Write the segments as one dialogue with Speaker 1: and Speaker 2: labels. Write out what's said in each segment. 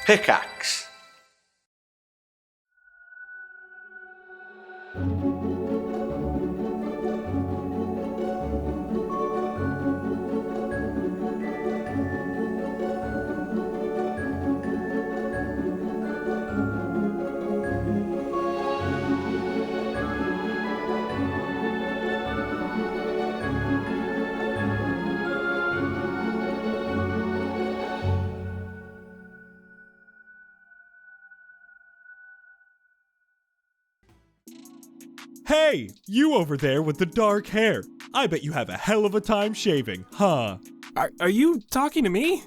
Speaker 1: Pickaxe.
Speaker 2: Hey, you over there with the dark hair. I bet you have a hell of a time shaving, huh?
Speaker 3: Are you talking to me?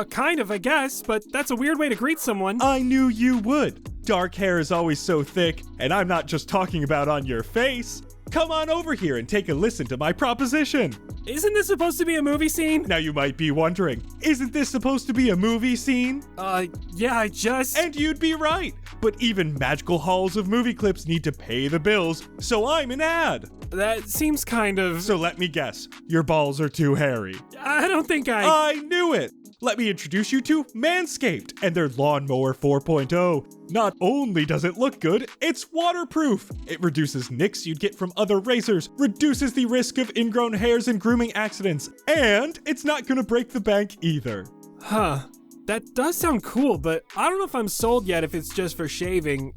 Speaker 3: Kind of, I guess, but that's a weird way to greet someone.
Speaker 2: I knew you would. Dark hair is always so thick, and I'm not just talking about on your face. Come on over here and take a listen to my proposition.
Speaker 3: Isn't this supposed to be a movie scene?
Speaker 2: Now you might be wondering, isn't this supposed to be a movie scene?
Speaker 3: Yeah, I just...
Speaker 2: And you'd be right. But even magical halls of movie clips need to pay the bills, so I'm an ad.
Speaker 3: That seems kind of...
Speaker 2: So let me guess, your balls are too hairy.
Speaker 3: I don't think I
Speaker 2: knew it. Let me introduce you to Manscaped and their Lawnmower 4.0. Not only does it look good, it's waterproof. It reduces nicks you'd get from other razors, reduces the risk of ingrown hairs and grooming accidents, and it's not gonna break the bank either.
Speaker 3: Huh. That does sound cool, but I don't know if I'm sold yet if it's just for shaving,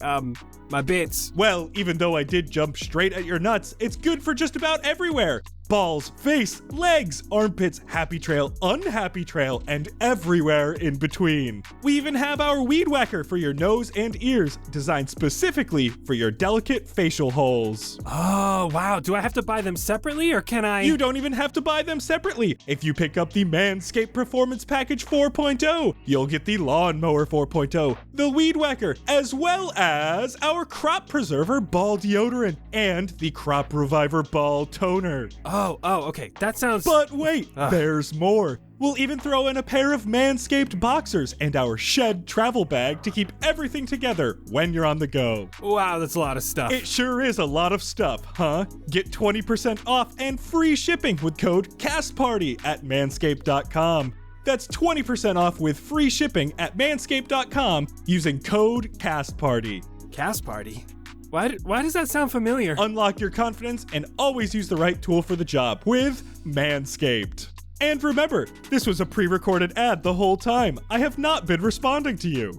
Speaker 3: my bits.
Speaker 2: Well, even though I did jump straight at your nuts, it's good for just about everywhere. Balls, face, legs, armpits, happy trail, unhappy trail, and everywhere in between. We even have our weed whacker for your nose and ears, designed specifically for your delicate facial holes.
Speaker 3: Oh, wow. Do I have to buy them separately, or can I?
Speaker 2: You don't even have to buy them separately. If you pick up the Manscaped Performance Package 4.0, you'll get the Lawnmower 4.0, the weed whacker, as well as our Crop Preserver Ball Deodorant and the Crop Reviver Ball Toner.
Speaker 3: Oh, okay. That sounds...
Speaker 2: But wait, there's more. We'll even throw in a pair of Manscaped boxers and our Shed travel bag to keep everything together when you're on the go.
Speaker 3: Wow, that's a lot of stuff.
Speaker 2: It sure is a lot of stuff, huh? Get 20% off and free shipping with code CASTPARTY at manscaped.com. That's 20% off with free shipping at manscaped.com using code CASTPARTY.
Speaker 3: Cast Party? Why does that sound familiar?
Speaker 2: Unlock your confidence and always use the right tool for the job with Manscaped. And remember, this was a pre-recorded ad the whole time. I have not been responding to you.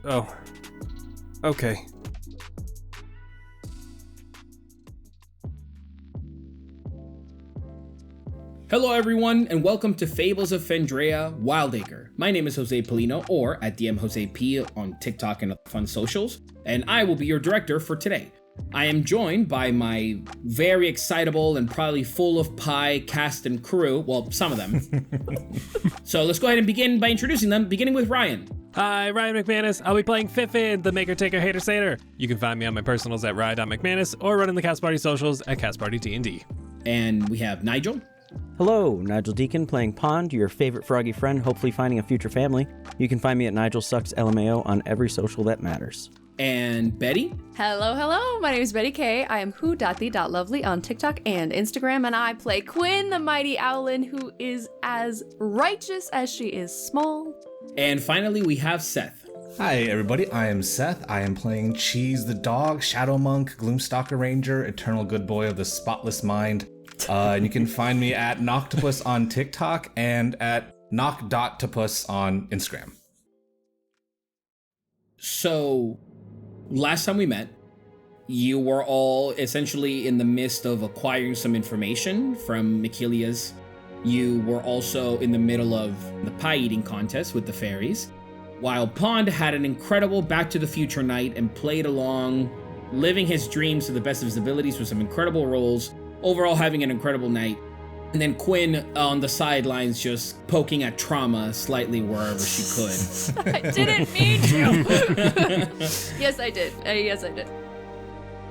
Speaker 3: Oh. Okay.
Speaker 4: Hello everyone, and welcome to Fables of Fendraeya, Wyldacre. My name is Jose Polino, or at DMJoseP on TikTok and other fun socials, and I will be your director for today. I am joined by my very excitable and probably full of pie cast and crew, well, some of them. So let's go ahead and begin by introducing them, beginning with Ryan.
Speaker 3: Hi, Ryan McManus. I'll be playing Fiffin, the Maker Taker Hater Satyr. You can find me on my personals at ryan.mcmanus or running the Cast Party socials at Cast Party D&D.
Speaker 4: And we have Nigel.
Speaker 5: Hello, Nigel Deacon playing Pond, your favorite froggy friend, hopefully finding a future family. You can find me at Nigel Sucks LMAO on every social that matters.
Speaker 4: And Betty.
Speaker 6: Hello. My name is Betty K. I am who.the.lovely on TikTok and Instagram, and I play Quinn, the mighty owlin, who is as righteous as she is small.
Speaker 4: And finally, we have Seth.
Speaker 7: Hi everybody, I am Seth. I am playing Cheese the Dog, Shadow Monk, Gloomstalker Ranger, Eternal Good Boy of the Spotless Mind. And you can find me at Noctopus on TikTok and at Knock.topus on Instagram.
Speaker 4: So, last time we met, you were all essentially in the midst of acquiring some information from Michelia's. You were also in the middle of the pie eating contest with the fairies, while Pond had an incredible Back to the Future night and played along, living his dreams to the best of his abilities with some incredible roles, overall having an incredible night. And then Quinn on the sidelines just poking at trauma slightly wherever she could.
Speaker 6: I didn't mean to. Yes, I did.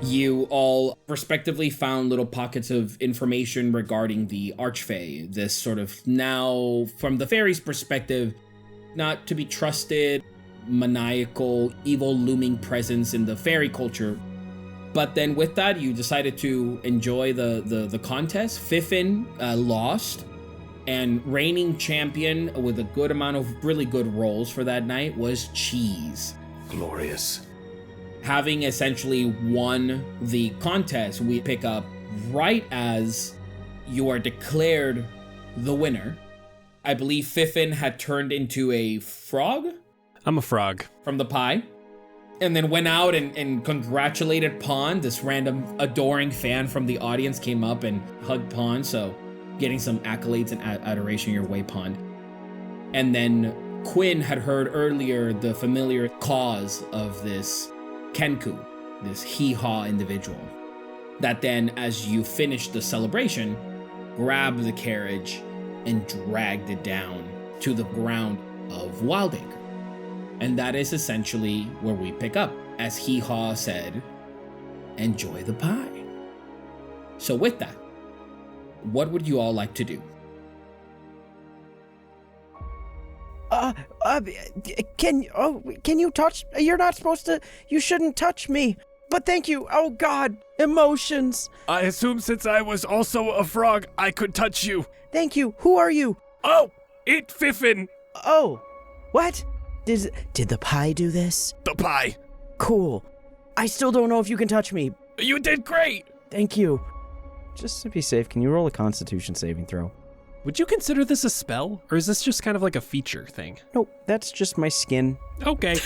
Speaker 4: You all respectively found little pockets of information regarding the Archfey, this sort of now, from the fairies' perspective, not to be trusted, maniacal, evil looming presence in the fairy culture. But then with that, you decided to enjoy the contest. Fiffin lost. And reigning champion with a good amount of really good rolls for that night was Cheese.
Speaker 7: Glorious.
Speaker 4: Having essentially won the contest, we pick up right as you are declared the winner. I believe Fiffin had turned into a frog
Speaker 3: I'm a frog.
Speaker 4: from the pie, and then went out and congratulated Pond. This random adoring fan from the audience came up and hugged Pond, so getting some accolades and adoration your way, Pond. And then Quinn had heard earlier the familiar cause of this Kenku, this HeeHaw individual, that then, as you finished the celebration, grabbed the carriage and dragged it down to the ground of Wyldacre. And that is essentially where we pick up. As HeeHaw said, enjoy the pie. So with that, what would you all like to do?
Speaker 5: Can you touch? You're not supposed to. You shouldn't touch me. But thank you. Oh God, emotions.
Speaker 3: I assume since I was also a frog, I could touch you.
Speaker 5: Thank you. Who are you?
Speaker 3: Oh, it's Fiffin.
Speaker 5: Oh, what? Did the pie do this?
Speaker 3: The pie.
Speaker 5: Cool. I still don't know if you can touch me.
Speaker 3: You did great.
Speaker 5: Thank you. Just to be safe, can you roll a Constitution saving throw?
Speaker 3: Would you consider this a spell, or is this just kind of like a feature thing?
Speaker 5: Nope, that's just my skin.
Speaker 3: Okay.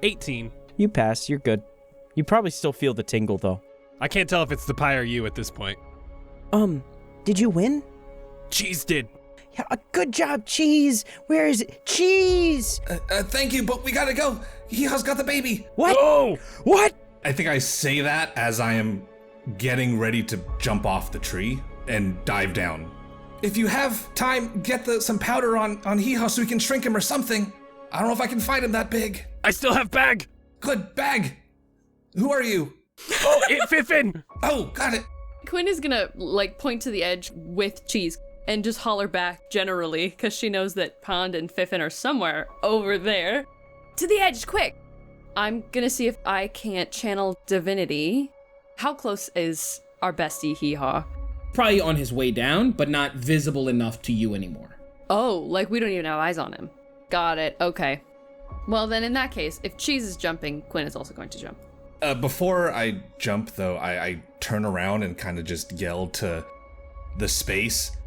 Speaker 3: 18.
Speaker 5: You pass. You're good. You probably still feel the tingle though.
Speaker 3: I can't tell if it's the pie or you at this point.
Speaker 5: Did you win?
Speaker 3: Cheese did.
Speaker 5: Yeah, good job, Cheese. Where is it? Cheese!
Speaker 7: Thank you, but we gotta go. HeeHaw's got the baby.
Speaker 5: What?
Speaker 3: Oh!
Speaker 5: What?
Speaker 7: I think I say that as I am getting ready to jump off the tree and dive down. If you have time, get some powder on HeeHaw so we can shrink him or something. I don't know if I can fight him that big.
Speaker 3: I still have bag.
Speaker 7: Good, bag. Who are you?
Speaker 3: Oh, it's Fiffin.
Speaker 7: Oh, got it.
Speaker 6: Quinn is gonna, point to the edge with Cheese and just holler back generally, because she knows that Pond and Fiffin are somewhere over there. To the edge, quick! I'm gonna see if I can't channel divinity. How close is our bestie HeeHaw?
Speaker 4: Probably on his way down, but not visible enough to you anymore.
Speaker 6: Oh, we don't even have eyes on him. Got it, okay. Well then, in that case, if Cheese is jumping, Quinn is also going to jump.
Speaker 7: Before I jump, though, I turn around and kind of just yell to the space.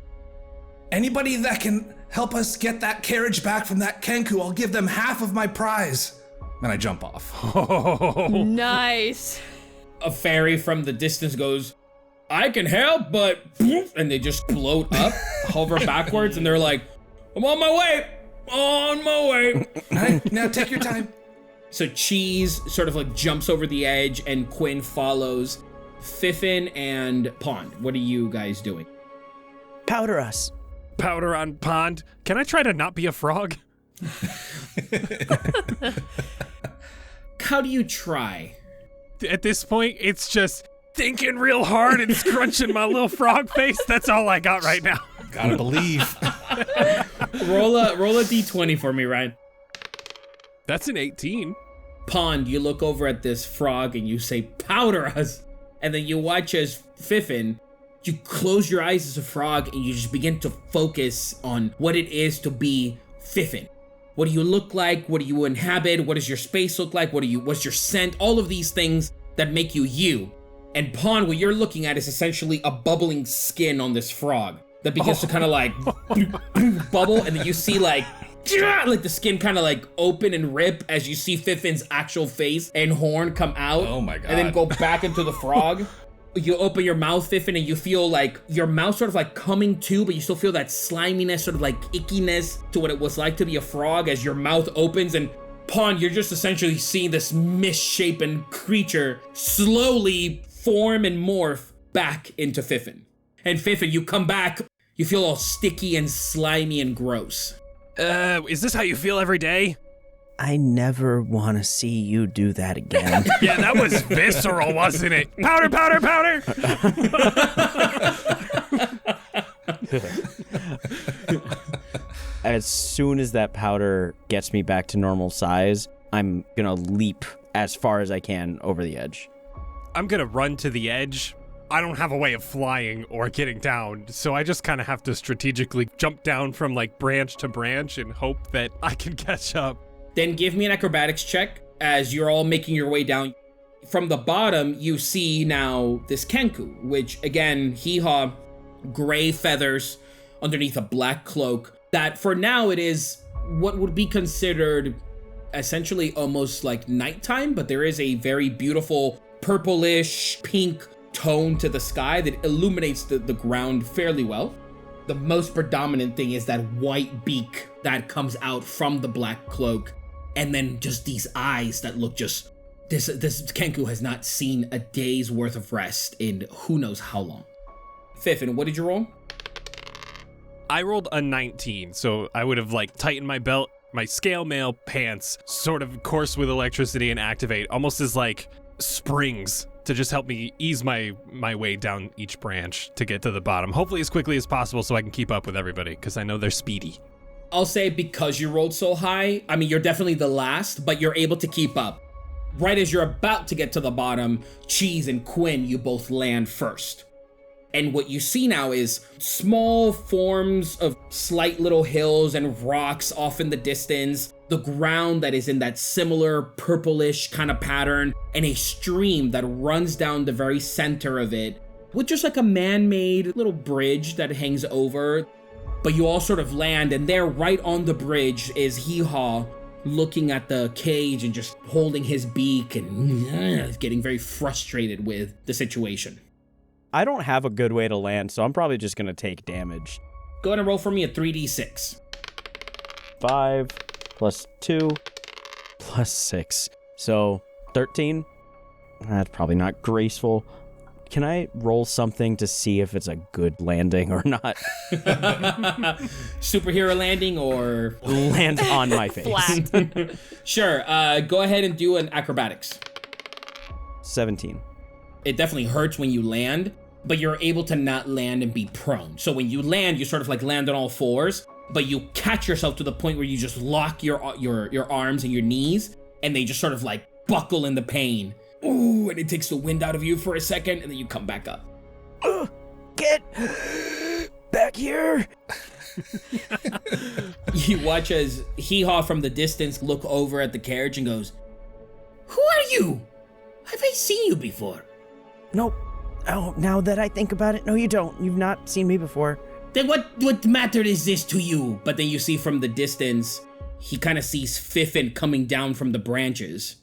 Speaker 7: Anybody that can help us get that carriage back from that Kenku, I'll give them half of my prize. And I jump off.
Speaker 6: Nice.
Speaker 4: A fairy from the distance goes, I can help, but... And they just float up, hover backwards, and they're like, I'm on my way. On my way.
Speaker 7: All right, now take your time.
Speaker 4: So Cheese sort of jumps over the edge and Quinn follows. Fiffin and Pond, what are you guys doing?
Speaker 5: Powder us.
Speaker 3: Powder on Pond. Can I try to not be a frog?
Speaker 4: How do you try?
Speaker 3: At this point, it's just thinking real hard and scrunching my little frog face. That's all I got right now.
Speaker 7: Gotta believe.
Speaker 4: Roll a d20 for me, Ryan.
Speaker 3: That's an 18.
Speaker 4: Pond, you look over at this frog and you say, powder us. And then you watch as Fiffin, you close your eyes as a frog and you just begin to focus on what it is to be Fiffin. What do you look like? What do you inhabit? What does your space look like? What's your scent? All of these things that make you you. And Pond, what you're looking at is essentially a bubbling skin on this frog that begins to kind of bubble, and then you see the skin kind of open and rip as you see Fiffin's actual face and horn come out.
Speaker 7: Oh my God.
Speaker 4: And then go back into the frog. You open your mouth, Fiffin, and you feel your mouth sort of coming to, but you still feel that sliminess, sort of ickiness to what it was like to be a frog as your mouth opens. And Pond, you're just essentially seeing this misshapen creature slowly form and morph back into Fiffin. And Fiffin, you come back, you feel all sticky and slimy and gross.
Speaker 3: Is this how you feel every day?
Speaker 5: I never want to see you do that again.
Speaker 3: Yeah, that was visceral, wasn't it? Powder, powder, powder!
Speaker 5: As soon as that powder gets me back to normal size, I'm gonna leap as far as I can over the edge.
Speaker 3: I'm gonna run to the edge I don't have a way of flying or getting down, so I just kind of have to strategically jump down from like branch to branch and hope that I can catch up.
Speaker 4: Then give me an acrobatics check as you're all making your way down. From the bottom, you see now this Kenku, which again, HeeHaw, gray feathers underneath a black cloak. That for now it is what would be considered essentially almost like nighttime, but there is a very beautiful purplish pink tone to the sky that illuminates the ground fairly well. The most predominant thing is that white beak that comes out from the black cloak, and then just these eyes that look just... This Kenku has not seen a day's worth of rest in who knows how long. Fiffin, what did you roll?
Speaker 3: I rolled a 19, so I would have like tightened my belt, my scale mail pants, sort of course with electricity and activate, almost as like springs to just help me ease my way down each branch to get to the bottom, hopefully as quickly as possible so I can keep up with everybody, because I know they're speedy.
Speaker 4: I'll say because you rolled so high, I mean, you're definitely the last, but you're able to keep up. Right as you're about to get to the bottom, Cheese and Quinn, you both land first. And what you see now is small forms of slight little hills and rocks off in the distance, the ground that is in that similar purplish kind of pattern, and a stream that runs down the very center of it with just like a man-made little bridge that hangs over. But you all sort of land, and there right on the bridge is HeeHaw looking at the cage and just holding his beak and getting very frustrated with the situation.
Speaker 5: I don't have a good way to land, so I'm probably just going to take damage.
Speaker 4: Go ahead and roll for me a 3d6.
Speaker 5: 5 plus 2 plus 6. So 13. That's probably not graceful. Can I roll something to see if it's a good landing or not?
Speaker 4: Superhero landing or...
Speaker 5: Land on my face.
Speaker 6: Flat.
Speaker 4: Sure. Go ahead and do an acrobatics.
Speaker 5: 17.
Speaker 4: It definitely hurts when you land, but you're able to not land and be prone. So when you land, you sort of like land on all fours, but you catch yourself to the point where you just lock your arms and your knees, and they just sort of like buckle in the pain. Ooh, and it takes the wind out of you for a second, and then you come back up.
Speaker 5: Get back here!
Speaker 4: You watch as HeeHaw from the distance look over at the carriage and goes, "Who are you? Have I seen you before?"
Speaker 5: Nope. Oh, now that I think about it, no, you don't. You've not seen me before.
Speaker 4: Then what matter is this to you? But then you see from the distance, he kind of sees Fiffin coming down from the branches.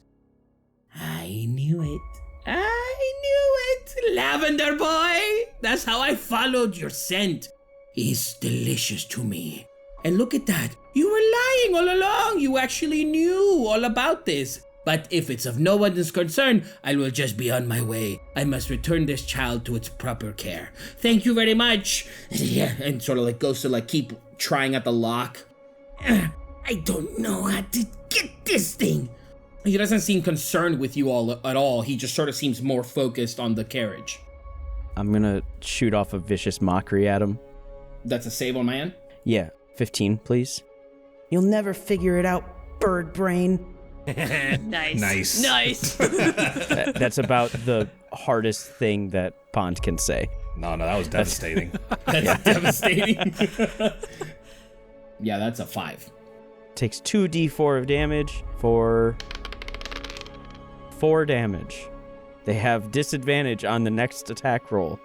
Speaker 4: I knew it. Lavender boy! That's how I followed your scent. It's delicious to me. And look at that. You were lying all along. You actually knew all about this. But if it's of no one's concern, I will just be on my way. I must return this child to its proper care. Thank you very much. Yeah, and sort of like goes to like keep trying at the lock. I don't know how to get this thing. He doesn't seem concerned with you all at all. He just sort of seems more focused on the carriage.
Speaker 5: I'm gonna shoot off a vicious mockery at him.
Speaker 4: That's a save on my end?
Speaker 5: Yeah, 15, please. You'll never figure it out, bird brain.
Speaker 6: Nice.
Speaker 5: That's about the hardest thing that Pond can say.
Speaker 7: No, that was devastating.
Speaker 4: That's devastating. Yeah, that's a 5.
Speaker 5: Takes 2d4 of damage for 4 damage. They have disadvantage on the next attack roll.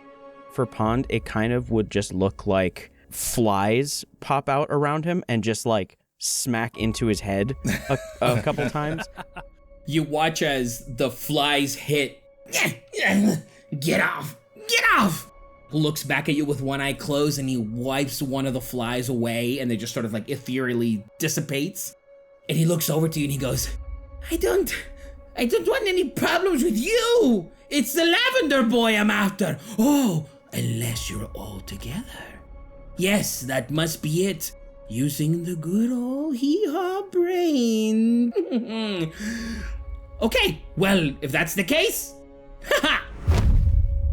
Speaker 5: For Pond, it kind of would just look like flies pop out around him and just like smack into his head a couple times.
Speaker 4: You watch as the flies hit. Get off! Get off! Looks back at you with one eye closed, and he wipes one of the flies away, and they just sort of like ethereally dissipates. And he looks over to you and he goes, I don't want any problems with you. It's the Lavender Boy I'm after. Oh, unless you're all together. Yes, that must be it. Using the good old HeeHaw brain. Okay, well, if that's the case, haha!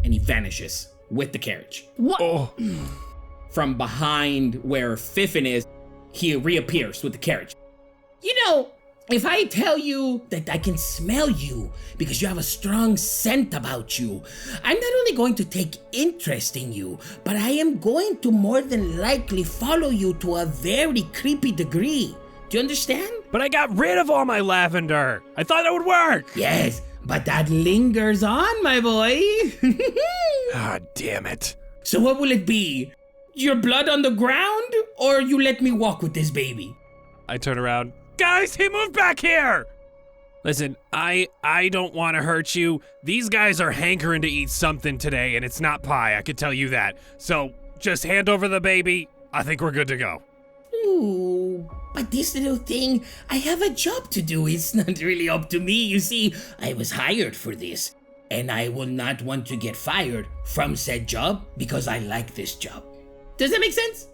Speaker 4: And he vanishes with the carriage.
Speaker 6: What?
Speaker 3: Oh.
Speaker 4: From behind where Fiffin is, he reappears with the carriage. You know, If I tell you that I can smell you because you have a strong scent about you, I'm not only going to take interest in you, but I am going to more than likely follow you to a very creepy degree. Do you understand?
Speaker 3: But I got rid of all my lavender. I thought it would work.
Speaker 4: Yes, but that lingers on, my boy.
Speaker 3: Ah, damn it.
Speaker 4: So what will it be? Your blood on the ground, or you let me walk with this baby?
Speaker 3: I turn around. Guys, he moved back here! Listen, I don't want to hurt you. These guys are hankering to eat something today, and it's not pie, I can tell you that. So, just hand over the baby. I think we're good to go.
Speaker 4: Ooh, but this little thing, I have a job to do. It's not really up to me. You see, I was hired for this, and I will not want to get fired from said job because I like this job. Does that make sense?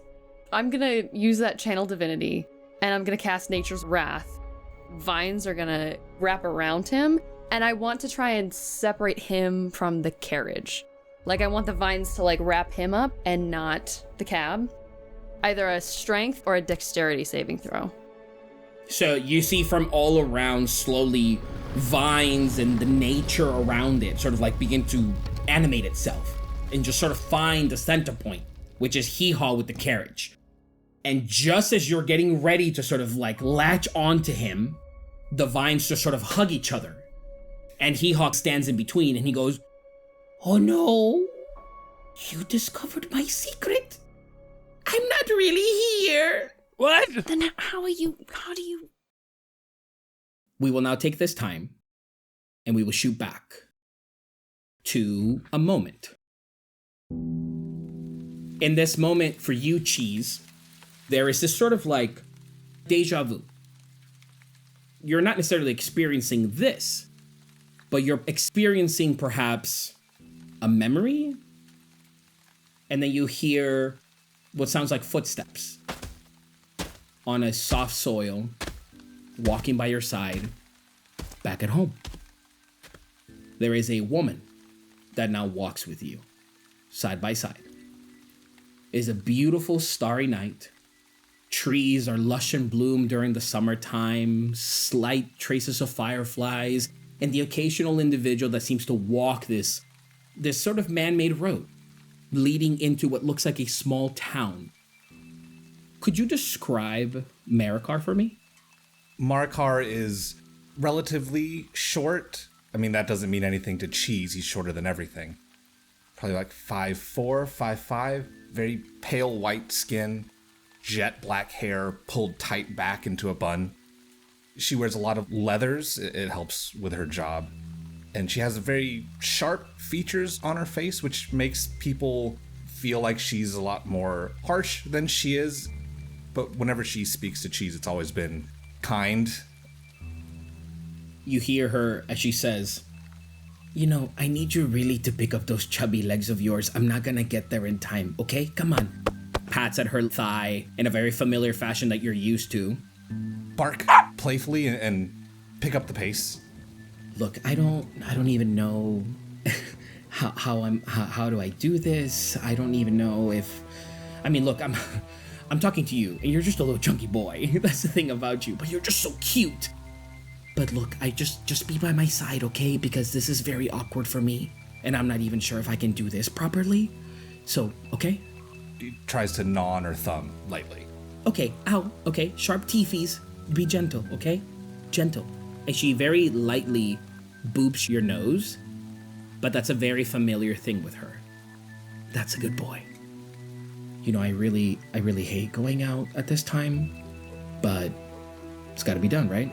Speaker 6: I'm gonna use that channel divinity, and I'm gonna cast Nature's Wrath. Vines are gonna wrap around him, and I want to try and separate him from the carriage. Like, I want the vines to, like, wrap him up and not the cab. Either a strength or a dexterity saving throw.
Speaker 4: So you see from all around, slowly, vines and the nature around it sort of like begin to animate itself and just sort of find the center point, which is HeeHaw with the carriage. And just as you're getting ready to sort of like latch onto him, the vines just sort of hug each other. And HeeHaw stands in between and he goes, "Oh no, you discovered my secret? I'm not really here."
Speaker 3: What?
Speaker 6: Then how do you...
Speaker 4: We will now take this time and we will shoot back to a moment. In this moment for you, Cheese, there is this sort of like deja vu. You're not necessarily experiencing this, but you're experiencing perhaps a memory, and then you hear what sounds like footsteps on a soft soil walking by your side back at home. There is a woman that now walks with you side by side. It is a beautiful starry night. Trees are lush and bloom during the summertime, slight traces of fireflies, and the occasional individual that seems to walk this sort of man-made road leading into what looks like a small town. Could you describe Marikar for me?
Speaker 7: Marikar is relatively short. I mean, that doesn't mean anything to Cheese. He's shorter than everything. Probably like 5'4", 5'5", very pale white skin, jet black hair pulled tight back into a bun. She wears a lot of leathers. It helps with her job. And she has very sharp features on her face, which makes people feel like she's a lot more harsh than she is. But whenever she speaks to Cheese, it's always been kind.
Speaker 4: You hear her as she says, "You know, I need you really to pick up those chubby legs of yours. I'm not gonna get there in time, okay? Come on." Pats at her thigh in a very familiar fashion that you're used to.
Speaker 7: Bark playfully and pick up the pace.
Speaker 4: Look, I don't even know how do I do this? I don't even know if, I mean, look, I'm talking to you and you're just a little chunky boy. That's the thing about you, but you're just so cute. But look, I just be by my side, okay? Because this is very awkward for me and I'm not even sure if I can do this properly. So, okay?
Speaker 7: He tries to gnaw on her thumb lightly.
Speaker 4: Okay, ow, okay, sharp teethies. Be gentle, okay? Gentle. And she very lightly boops your nose, but that's a very familiar thing with her. That's a good boy. You know, I really hate going out at this time, but it's gotta be done, right?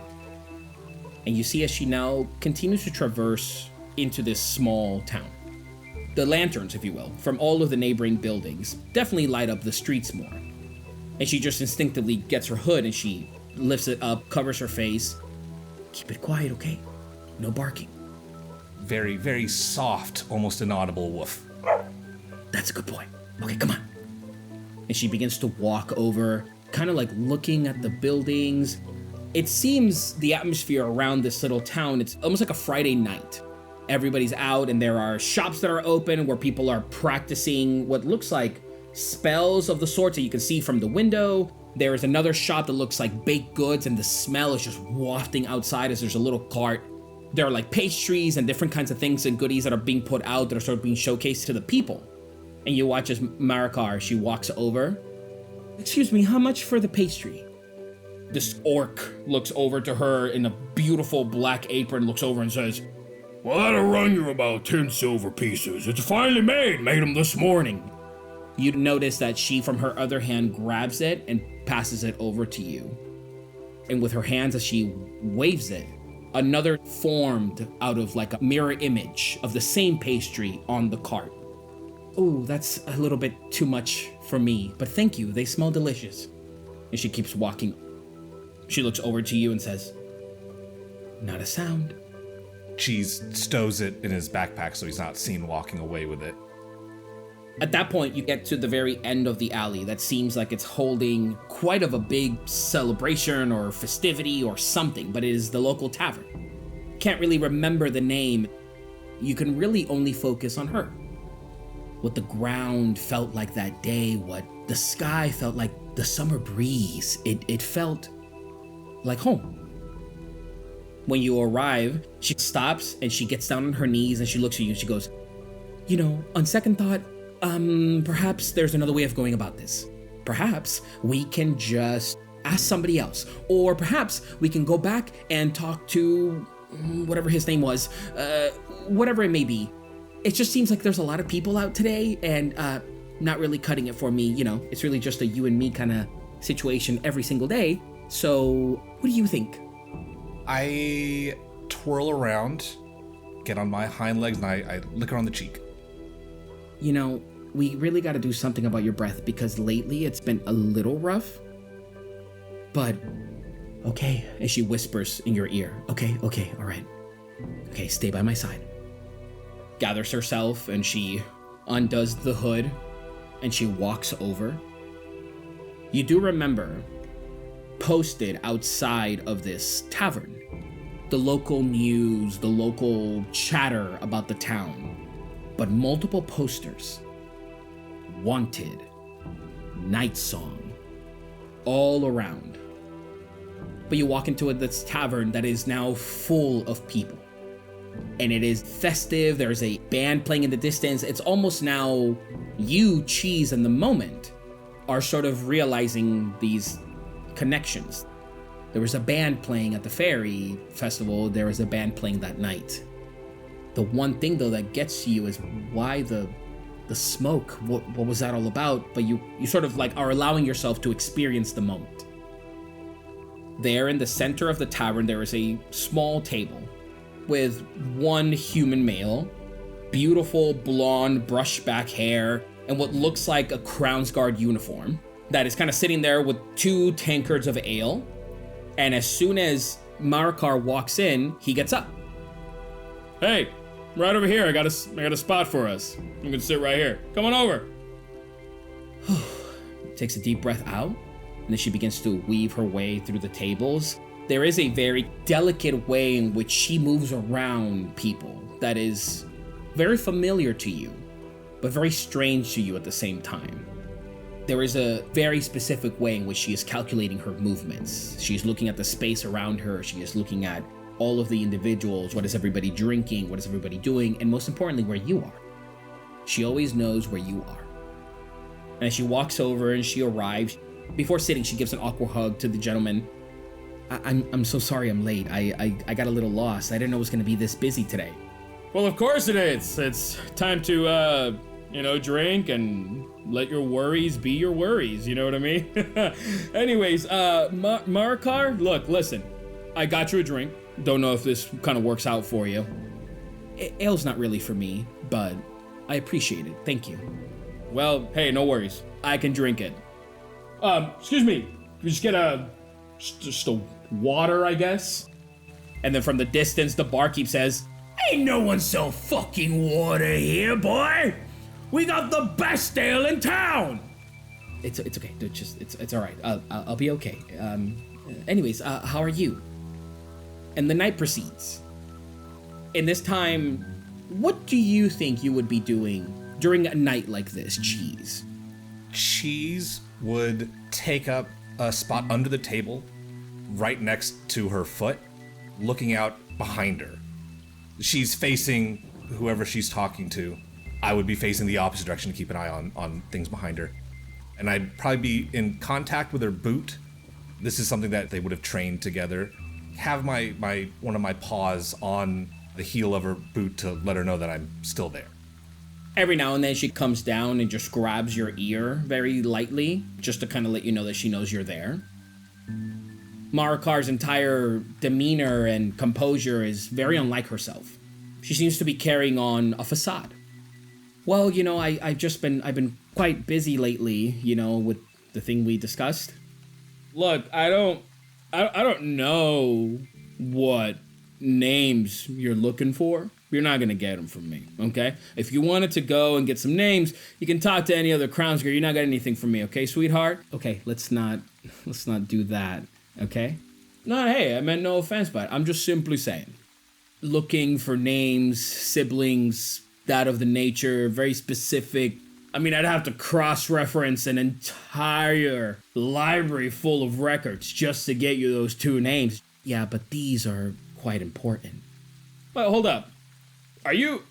Speaker 4: And you see as she now continues to traverse into this small town. The lanterns, if you will, from all of the neighboring buildings definitely light up the streets more. And she just instinctively gets her hood and she lifts it up, covers her face. Keep it quiet, okay? No barking.
Speaker 7: Very, very soft, almost inaudible woof.
Speaker 4: That's a good boy. Okay, come on. And she begins to walk over, kind of like looking at the buildings. It seems the atmosphere around this little town, it's almost like a Friday night. Everybody's out and there are shops that are open where people are practicing what looks like spells of the sorts that you can see from the window. There is another shop that looks like baked goods, and the smell is just wafting outside as there's a little cart. There are like pastries and different kinds of things and goodies that are being put out that are sort of being showcased to the people. And you watch as Marakar, she walks over. Excuse me, how much for the pastry? This orc looks over to her in a beautiful black apron, looks over and says, well, that'll run you about 10 silver pieces. It's finally made them this morning. You'd notice that she, from her other hand, grabs it and passes it over to you. And with her hands, as she waves it, another formed out of like a mirror image of the same pastry on the cart. Oh, that's a little bit too much for me, but thank you, they smell delicious. And she keeps walking. She looks over to you and says, not a sound.
Speaker 7: Cheese stows it in his backpack so he's not seen walking away with it.
Speaker 4: At that point, you get to the very end of the alley that seems like it's holding quite of a big celebration or festivity or something, but it is the local tavern. Can't really remember the name. You can really only focus on her. What the ground felt like that day, what the sky felt like, the summer breeze, it felt like home. When you arrive, she stops and she gets down on her knees and she looks at you and she goes, you know, on second thought, perhaps there's another way of going about this. Perhaps we can just ask somebody else. Or perhaps we can go back and talk to whatever his name was, whatever it may be. It just seems like there's a lot of people out today and not really cutting it for me. You know, it's really just a you and me kind of situation every single day. So what do you think?
Speaker 7: I twirl around, get on my hind legs, and I lick her on the cheek.
Speaker 4: You know, we really got to do something about your breath because lately it's been a little rough. But, okay. And she whispers in your ear. Okay, all right. Okay, stay by my side. Gathers herself and she undoes the hood and she walks over. You do remember, posted outside of this tavern, the local news, the local chatter about the town, but multiple posters. Wanted, Nightsong, all around. But you walk into this tavern that is now full of people. And it is festive, there's a band playing in the distance. It's almost now you, Cheese, in the moment, are sort of realizing these connections. There was a band playing at the Fairy Festival, there was a band playing that night. The one thing though that gets to you is why the smoke, what was that all about? But you sort of like are allowing yourself to experience the moment. There in the center of the tavern, there is a small table with one human male, beautiful blonde brushback hair, and what looks like a Crown's Guard uniform that is kind of sitting there with 2 tankards of ale. And as soon as Marakar walks in, he gets up. Hey, right over here. I got a spot for us. You can sit right here. Come on over. Takes a deep breath out, and then she begins to weave her way through the tables. There is a very delicate way in which she moves around people that is very familiar to you, but very strange to you at the same time. There is a very specific way in which she is calculating her movements. She's looking at the space around her. She is looking at all of the individuals. What is everybody drinking? What is everybody doing? And most importantly, where you are. She always knows where you are. And as she walks over and she arrives, before sitting, she gives an awkward hug to the gentleman. I'm so sorry I'm late. I got a little lost. I didn't know it was going to be this busy today. Well, of course it is. It's time to, drink and let your worries be your worries. You know what I mean? Anyways, Marakar, look, listen. I got you a drink. Don't know if this kind of works out for you. Ale's not really for me, but I appreciate it. Thank you. Well, hey, no worries. I can drink it. Excuse me. You just get just a water, I guess. And then from the distance, the barkeep says, "Ain't no one sell fucking water here, boy. We got the best ale in town." It's okay. It's all right. I'll be okay. Anyways, how are you? And the night proceeds. In this time, what do you think you would be doing during a night like this, Cheese?
Speaker 7: Cheese would take up a spot under the table, right next to her foot, looking out behind her. She's facing whoever she's talking to. I would be facing the opposite direction to keep an eye on things behind her. And I'd probably be in contact with her boot. This is something that they would have trained together. Have my one of my paws on the heel of her boot to let her know that I'm still there.
Speaker 4: Every now and then she comes down and just grabs your ear very lightly, just to kind of let you know that she knows you're there. Marikar's entire demeanor and composure is very unlike herself. She seems to be carrying on a facade. Well, you know, I've been quite busy lately, you know, with the thing we discussed. Look, I don't know what names you're looking for. You're not gonna get them from me, okay? If you wanted to go and get some names, you can talk to any other Crowns girl. You're not getting anything from me, okay, sweetheart? Okay, let's not do that, okay? No, hey, I meant no offense, but I'm just simply saying. Looking for names, siblings, that of the nature, very specific. I mean, I'd have to cross-reference an entire library full of records just to get you those 2 names. Yeah, but these are quite important. But hold up. Are you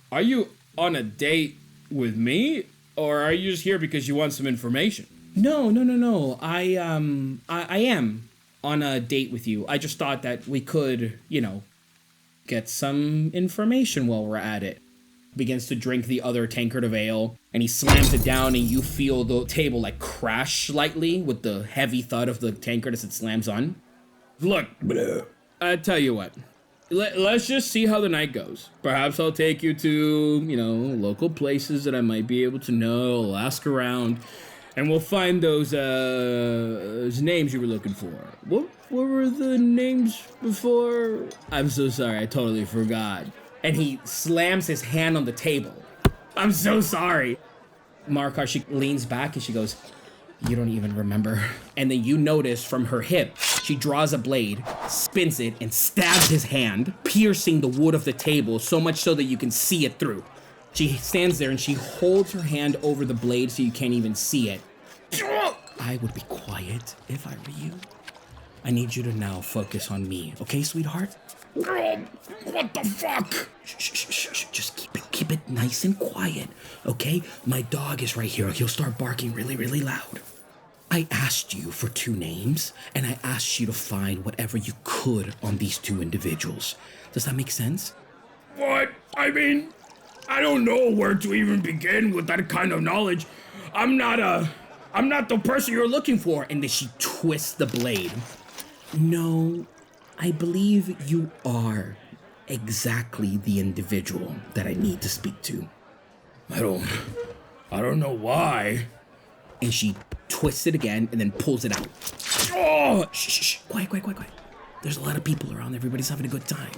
Speaker 4: on a date with me? Or are you just here because you want some information? No. I am on a date with you. I just thought that we could, you know, get some information while we're at it. Begins to drink the other tankard of ale, and he slams it down, and you feel the table like crash slightly with the heavy thud of the tankard as it slams on. Look, I tell you what, let's just see how the night goes. Perhaps I'll take you to, you know, local places that I might be able to know. I'll ask around, and we'll find those names you were looking for. What were the names before? I'm so sorry, I totally forgot. And he slams his hand on the table. I'm so sorry. Marikar, she leans back and she goes, you don't even remember. And then you notice from her hip, she draws a blade, spins it, and stabs his hand, piercing the wood of the table so much so that you can see it through. She stands there and she holds her hand over the blade so you can't even see it. I would be quiet if I were you. I need you to now focus on me, okay, sweetheart? Girl, what the fuck? Shh. Just keep it nice and quiet, okay? My dog is right here. He'll start barking really, really loud. I asked you for 2 names, and I asked you to find whatever you could on these 2 individuals. Does that make sense? What? I mean, I don't know where to even begin with that kind of knowledge. I'm not the person you're looking for. And then she twists the blade. No, I believe you are exactly the individual that I need to speak to. I don't know why. And she twists it again and then pulls it out. Oh! Shh. Quiet. There's a lot of people around. Everybody's having a good time.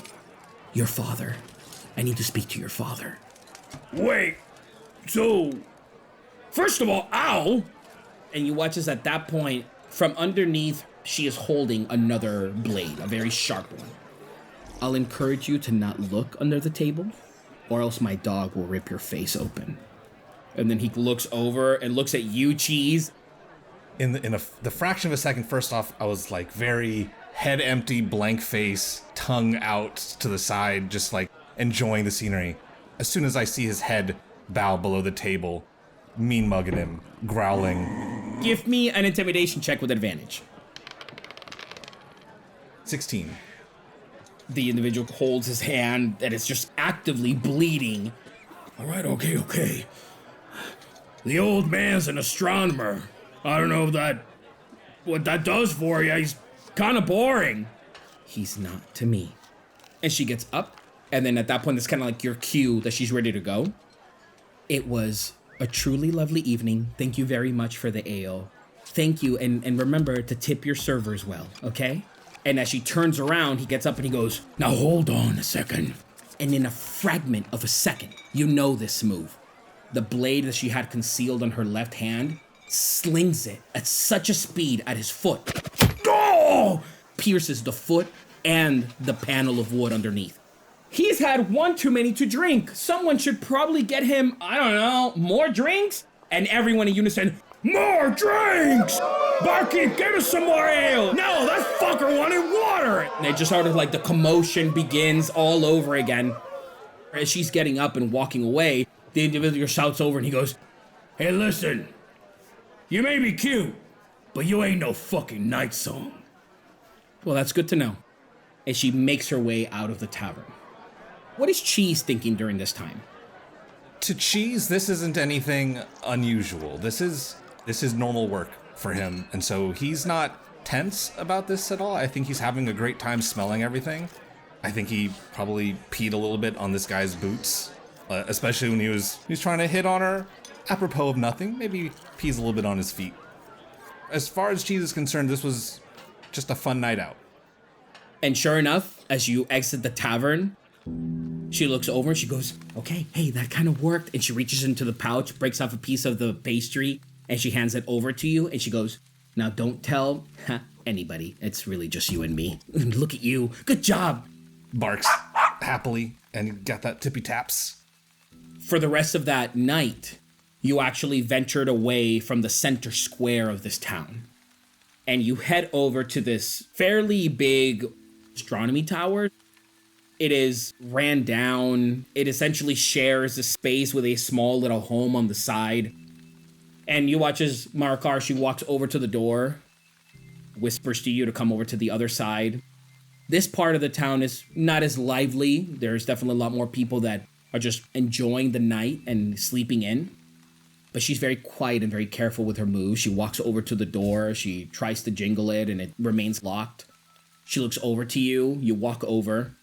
Speaker 4: Your father. I need to speak to your father. Wait. So, first of all, ow! And you watch as at that point, from underneath, she is holding another blade, a very sharp one. I'll encourage you to not look under the table, or else my dog will rip your face open. And then he looks over and looks at you, Cheese.
Speaker 7: In the fraction of a second, first off, I was like very head empty, blank face, tongue out to the side, just like enjoying the scenery. As soon as I see his head bow below the table, mean mugging him, growling.
Speaker 4: Give me an intimidation check with advantage.
Speaker 7: 16.
Speaker 4: The individual holds his hand that is just actively bleeding. All right, okay. The old man's an astronomer. I don't know what that does for you. He's kind of boring. He's not to me. And she gets up, and then at that point, it's kind of like your cue that she's ready to go. It was a truly lovely evening. Thank you very much for the ale. Thank you, and remember to tip your servers well, okay? And as she turns around, he gets up and he goes, now hold on a second. And in a fragment of a second, you know this move. The blade that she had concealed on her left hand slings it at such a speed at his foot. Oh! Pierces the foot and the panel of wood underneath. He's had one too many to drink. Someone should probably get him, I don't know, more drinks? And everyone in unison, More drinks! Barkeep, get us some more ale! No, that fucker wanted water! And it just sort of like the commotion begins all over again. As she's getting up and walking away, the individual shouts over and he goes, "Hey, listen, you may be cute, but you ain't no fucking Nightsong." Well, that's good to know. As she makes her way out of the tavern. What is Cheese thinking during this time?
Speaker 7: To Cheese, this isn't anything unusual. This is normal work for him, and so he's not tense about this at all. I think he's having a great time smelling everything. I think he probably peed a little bit on this guy's boots, especially when he was trying to hit on her. Apropos of nothing, maybe pees a little bit on his feet. As far as Cheese is concerned, this was just a fun night out.
Speaker 4: And sure enough, as you exit the tavern, she looks over and she goes, "Okay, hey, that kind of worked." And she reaches into the pouch, breaks off a piece of the pastry, and she hands it over to you. And she goes, "Now don't tell anybody. It's really just you and me. Look at you. Good job."
Speaker 7: Barks happily and got that tippy taps.
Speaker 4: For the rest of that night, you actually ventured away from the center square of this town. And you head over to this fairly big astronomy tower. It is ran down. It essentially shares the space with a small little home on the side. And you watch as Marakar, she walks over to the door, whispers to you to come over to the other side. This part of the town is not as lively. There's definitely a lot more people that are just enjoying the night and sleeping in. But she's very quiet and very careful with her moves. She walks over to the door. She tries to jingle it and it remains locked. She looks over to you. You walk over.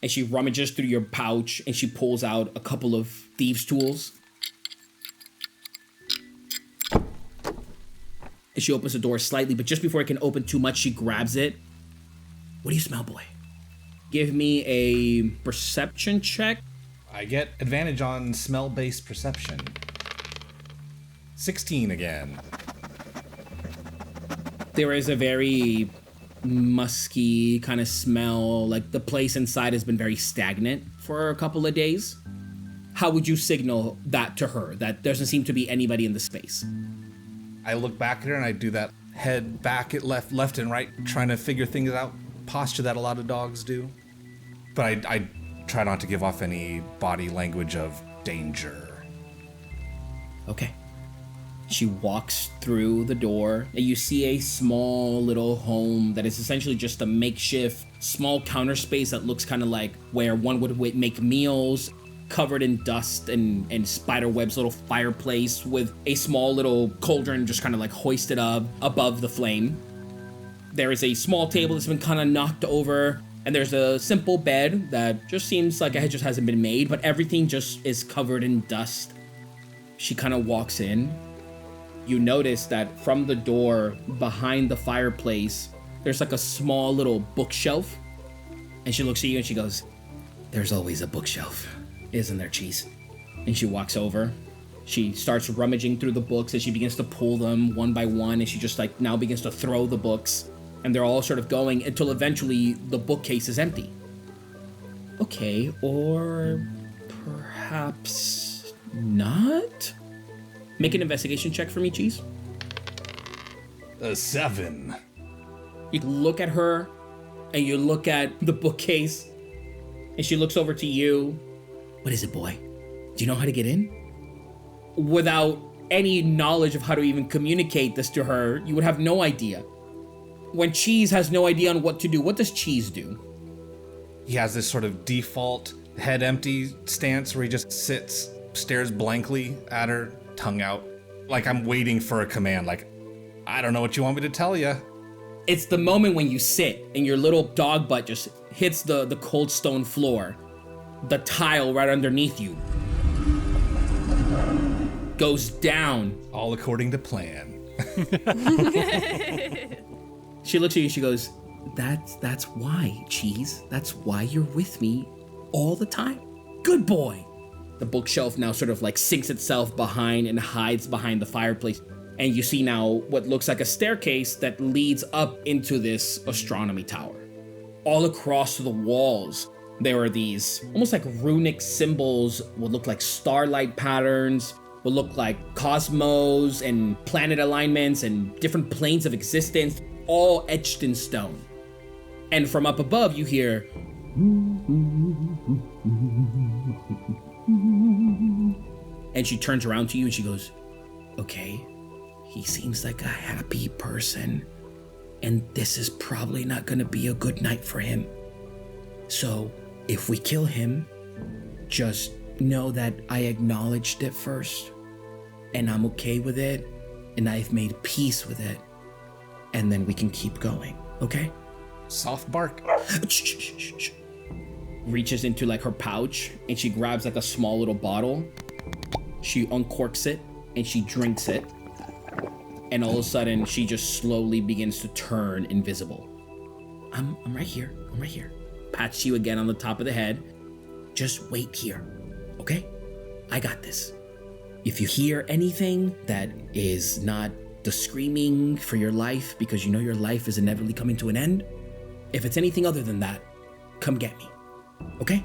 Speaker 4: And she rummages through your pouch and she pulls out a couple of thieves' tools. And she opens the door slightly, but just before it can open too much, she grabs it. "What do you smell, boy?" Give me a perception check.
Speaker 7: I get advantage on smell-based perception. 16 again.
Speaker 4: There is a very musky kind of smell, like the place inside has been very stagnant for a couple of days. How would you signal that to her, that there doesn't seem to be anybody in the space?
Speaker 7: I look back at her and I do that head back at left and right, trying to figure things out, posture that a lot of dogs do. But I try not to give off any body language of danger.
Speaker 4: Okay. She walks through the door and you see a small little home that is essentially just a makeshift small counter space that looks kind of like where one would make meals, covered in dust and spider webs, little fireplace with a small little cauldron just kind of like hoisted up above the flame. There is a small table that's been kind of knocked over, and there's a simple bed that just seems like it just hasn't been made, but everything just is covered in dust. She kind of walks in. You notice that from the door behind the fireplace, there's like a small little bookshelf. And she looks at you and she goes, "There's always a bookshelf, isn't there, Cheese?" And she walks over. She starts rummaging through the books and she begins to pull them one by one. And she just like now begins to throw the books. And they're all sort of going until eventually the bookcase is empty. Okay, or perhaps not? Make an investigation check for me, Cheese.
Speaker 7: 7.
Speaker 4: You look at her, and you look at the bookcase, and she looks over to you. "What is it, boy? Do you know how to get in?" Without any knowledge of how to even communicate this to her, you would have no idea. When Cheese has no idea on what to do, what does Cheese do?
Speaker 7: He has this sort of default head empty stance where he just sits, stares blankly at her, tongue out, like I'm waiting for a command, like, "I don't know what you want me to tell you."
Speaker 4: It's the moment when you sit and your little dog butt just hits the cold stone floor. The tile right underneath you goes down.
Speaker 7: All according to plan.
Speaker 4: She looks at you and she goes, That's why, Cheese. That's why you're with me all the time. Good boy." The bookshelf now sort of like sinks itself behind and hides behind the fireplace. And you see now what looks like a staircase that leads up into this astronomy tower. All across the walls, there are these almost like runic symbols, what look like starlight patterns, what look like cosmos and planet alignments and different planes of existence, all etched in stone. And from up above, you hear. And she turns around to you and she goes, okay, he seems like a happy person, and this is probably not gonna be a good night for him. So if we kill him, just know that I acknowledged it first, and I'm okay with it, and I've made peace with it, and then we can keep going, okay?
Speaker 7: Soft bark.
Speaker 4: Reaches into like her pouch and she grabs like a small little bottle. She uncorks it and she drinks it. And all of a sudden she just slowly begins to turn invisible. I'm right here. I'm right here. Pats you again on the top of the head. Just wait here, okay? I got this. If you hear anything that is not the screaming for your life because you know your life is inevitably coming to an end, if it's anything other than that, come get me, okay?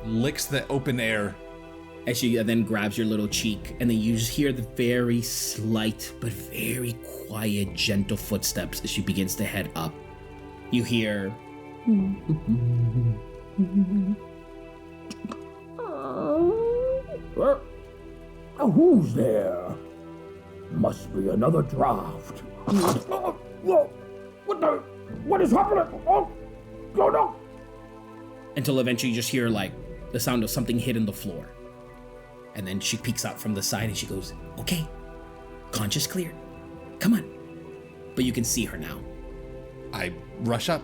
Speaker 7: Licks the open air.
Speaker 4: And she then grabs your little cheek, and then you just hear the very slight but very quiet, gentle footsteps as she begins to head up. You hear.
Speaker 1: Who's there? Must be another draft. What is happening? Oh, no.
Speaker 4: Until eventually you just hear like the sound of something hitting the floor. And then she peeks out from the side and she goes, okay, conscious cleared. Come on. But you can see her now.
Speaker 7: I rush up.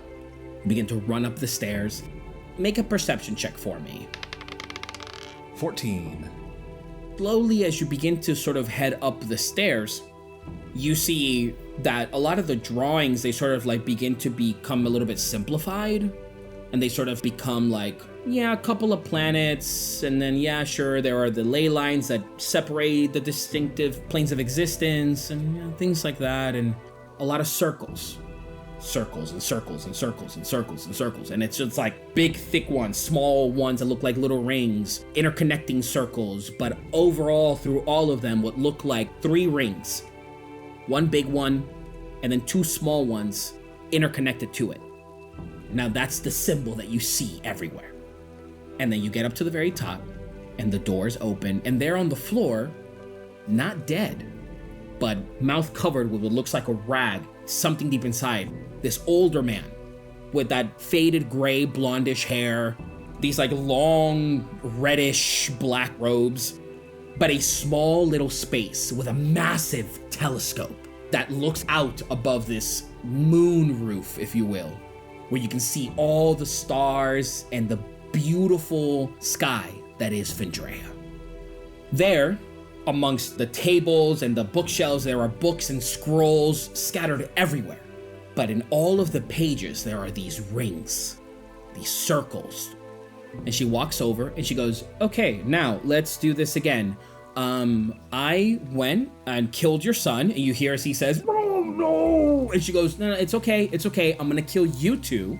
Speaker 4: Begin to run up the stairs. Make a perception check for me.
Speaker 7: 14.
Speaker 4: Slowly, as you begin to sort of head up the stairs, you see that a lot of the drawings, they sort of like begin to become a little bit simplified. And they sort of become like, yeah, a couple of planets. And then, yeah, sure, there are the ley lines that separate the distinctive planes of existence and things like that. And a lot of circles. Circles and circles and circles and circles and circles. And it's just like big, thick ones, small ones that look like little rings, interconnecting circles. But overall, through all of them, what look like 3 rings. One big one, and then 2 small ones interconnected to it. Now that's the symbol that you see everywhere. And then you get up to the very top, and the doors open, and there on the floor, not dead, but mouth covered with what looks like a rag, something deep inside, this older man with that faded gray blondish hair, these like long reddish black robes, but a small little space with a massive telescope that looks out above this moon roof, if you will, where you can see all the stars and the beautiful sky that is Fendraeya. There, amongst the tables and the bookshelves, there are books and scrolls scattered everywhere. But in all of the pages, there are these rings, these circles. And she walks over and she goes, okay, now let's do this again. I went and killed your son. And you hear as he says, oh no. And she goes, no, it's okay. It's okay. I'm going to kill you two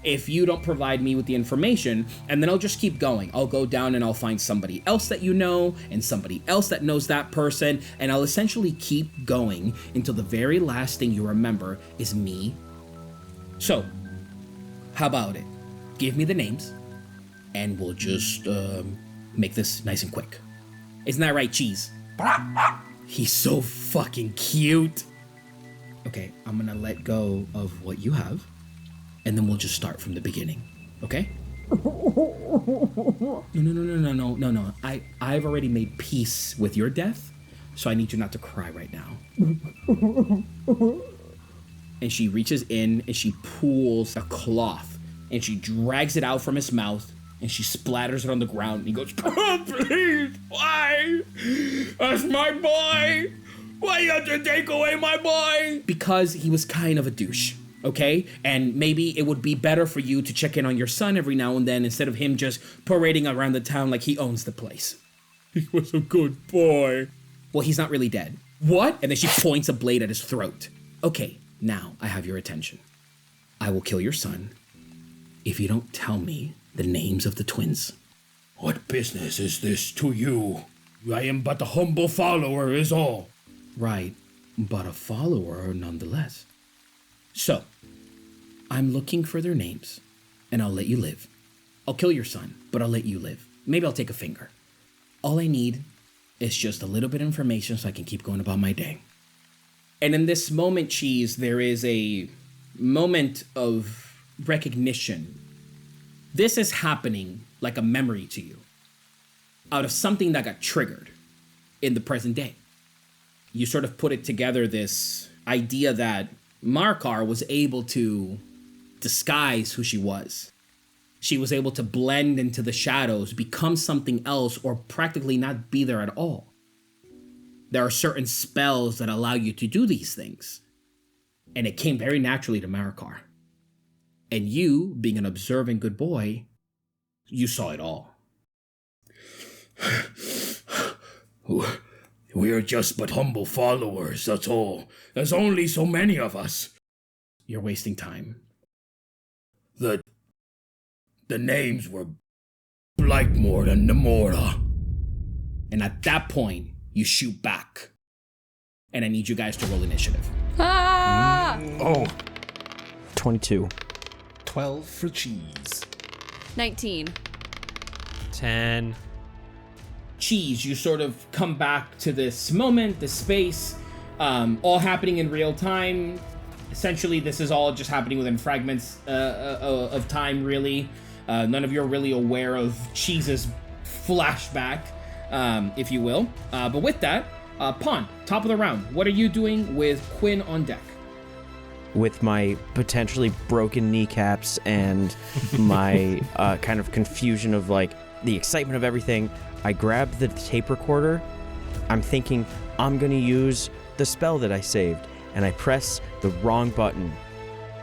Speaker 4: if you don't provide me with the information, and then I'll just keep going. I'll go down and I'll find somebody else that you know and somebody else that knows that person, and I'll essentially keep going until the very last thing you remember is me. So, how about it? Give me the names, and we'll just make this nice and quick. Isn't that right, Cheese? He's so fucking cute. Okay, I'm gonna let go of what you have, and then we'll just start from the beginning, okay? No. I've already made peace with your death, so I need you not to cry right now. And she reaches in and she pulls a cloth and she drags it out from his mouth and she splatters it on the ground and he goes, oh, please, why? That's my boy. Why you have to take away my boy? Because he was kind of a douche. Okay? And maybe it would be better for you to check in on your son every now and then instead of him just parading around the town like he owns the place. He was a good boy. Well, he's not really dead. What? And then she points a blade at his throat. Okay, now I have your attention. I will kill your son if you don't tell me the names of the twins. What business is this to you?
Speaker 1: I am but a humble follower is all.
Speaker 4: Right, but a follower nonetheless. So, I'm looking for their names, and I'll let you live. I'll kill your son, but I'll let you live. Maybe I'll take a finger. All I need is just a little bit of information so I can keep going about my day. And in this moment, Cheese, there is a moment of recognition. This is happening like a memory to you, out of something that got triggered in the present day. You sort of put it together, this idea that Markar was able to disguise who she was. She was able to blend into the shadows, become something else, or practically not be there at all. There are certain spells that allow you to do these things. And it came very naturally to Markar. And you, being an observing good boy, you saw it all.
Speaker 1: We are just but humble followers, that's all. There's only so many of us.
Speaker 4: You're wasting time.
Speaker 1: The names were Blightmore and Namora.
Speaker 4: And at that point, you shoot back. And I need you guys to roll initiative.
Speaker 6: Ah!
Speaker 7: Oh,
Speaker 5: 22.
Speaker 7: 12 for Cheese.
Speaker 6: 19.
Speaker 3: 10.
Speaker 4: Cheese, you sort of come back to this moment, this space, all happening in real time. Essentially, this is all just happening within fragments of time, really. None of you are really aware of Cheese's flashback, if you will. But with that, Pawn, top of the round, what are you doing with Quinn on deck?
Speaker 5: With my potentially broken kneecaps and my kind of confusion of like the excitement of everything, I grab the tape recorder. I'm thinking I'm going to use the spell that I saved, and I press the wrong button,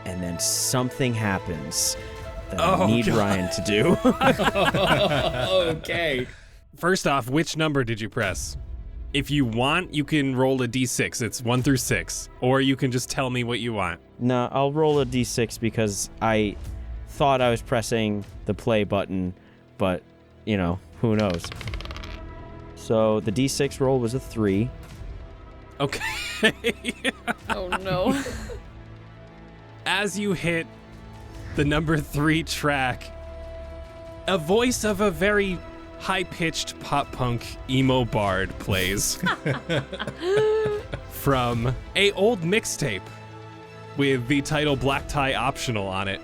Speaker 5: and then something happens that I need Ryan to do.
Speaker 4: Okay.
Speaker 3: First off, which number did you press? If you want, you can roll a d6. It's 1 through 6. Or you can just tell me what you want.
Speaker 5: No, I'll roll a d6 because I thought I was pressing the play button, but, you know, who knows. So the d6 roll was a 3.
Speaker 3: Okay.
Speaker 6: Oh no.
Speaker 3: As you hit the number 3 track, a voice of a very high-pitched pop-punk emo bard plays from a old mixtape with the title Black Tie Optional on it.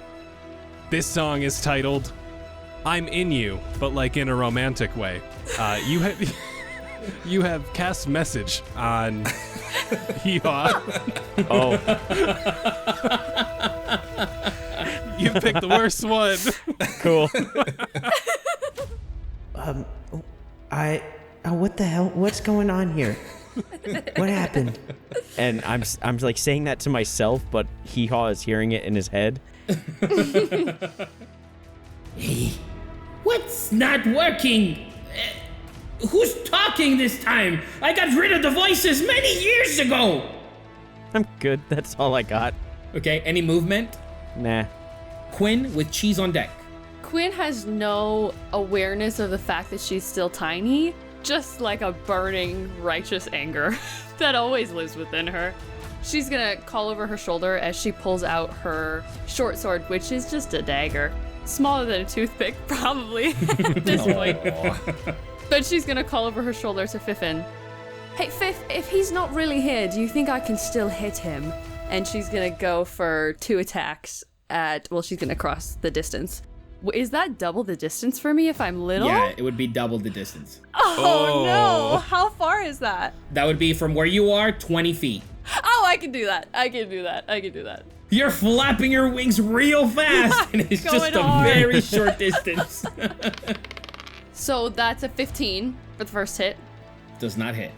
Speaker 3: This song is titled I'm In You, but like in a romantic way. You have cast message on HeeHaw.
Speaker 5: Oh.
Speaker 3: You picked the worst one.
Speaker 5: Cool.
Speaker 8: What the hell? What's going on here? What happened?
Speaker 5: And I'm like saying that to myself, but HeeHaw is hearing it in his head.
Speaker 4: Hey, what's not working? Who's talking this time? I got rid of the voices many years ago.
Speaker 5: I'm good. That's all I got.
Speaker 4: Okay, any movement?
Speaker 5: Nah.
Speaker 4: Quinn with Cheese on deck.
Speaker 6: Quinn has no awareness of the fact that she's still tiny, just like a burning, righteous anger that always lives within her. She's gonna call over her shoulder as she pulls out her short sword, which is just a dagger. Smaller than a toothpick, probably, at this point. But she's gonna call over her shoulder to Fiffin. Hey, Fiff, if he's not really here, do you think I can still hit him? And she's gonna go for 2 attacks she's gonna cross the distance. Is that double the distance for me if I'm little?
Speaker 4: Yeah, it would be double the distance.
Speaker 6: Oh no! How far is that?
Speaker 4: That would be from where you are, 20 feet.
Speaker 6: Oh, I can do that. I can do that.
Speaker 4: You're flapping your wings real fast, and it's just
Speaker 6: Going
Speaker 4: a
Speaker 6: hard.
Speaker 4: very short distance.
Speaker 6: So that's a 15 for the first hit.
Speaker 4: Does not hit.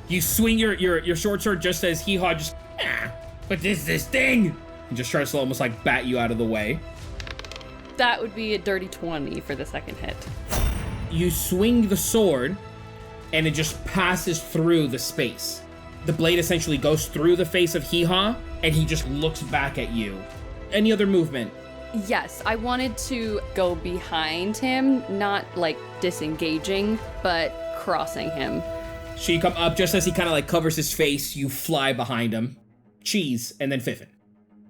Speaker 4: You swing your short sword just as HeeHaw just, what is this thing? And just tries to almost like bat you out of the way.
Speaker 6: That would be a dirty 20 for the second hit.
Speaker 4: You swing the sword, and it just passes through the space. The blade essentially goes through the face of HeeHaw, and he just looks back at you. Any other movement?
Speaker 6: Yes, I wanted to go behind him, not like disengaging, but crossing him.
Speaker 4: So you come up just as he kind of like covers his face, you fly behind him. Cheese, and then Fiffin.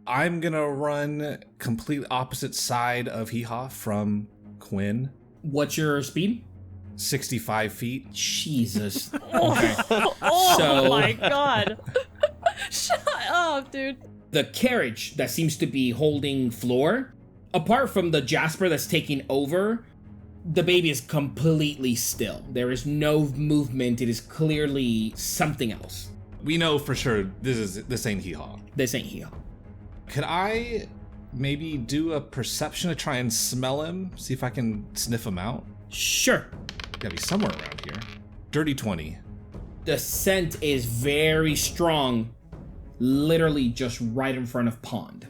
Speaker 7: I'm gonna run complete opposite side of HeeHaw from Quinn.
Speaker 4: What's your speed?
Speaker 7: 65 feet.
Speaker 4: Jesus.
Speaker 6: Okay. Oh
Speaker 4: So-
Speaker 6: my god. Shut up, dude.
Speaker 4: The carriage that seems to be holding Floor, apart from the Jasper that's taking over, the baby is completely still. There is no movement. It is clearly something else.
Speaker 7: We know for sure this ain't HeeHaw.
Speaker 4: This ain't HeeHaw.
Speaker 7: Could I maybe do a perception to try and smell him? See if I can sniff him out?
Speaker 4: Sure.
Speaker 7: Gotta be somewhere around here. Dirty 20.
Speaker 4: The scent is very strong, literally just right in front of Pond.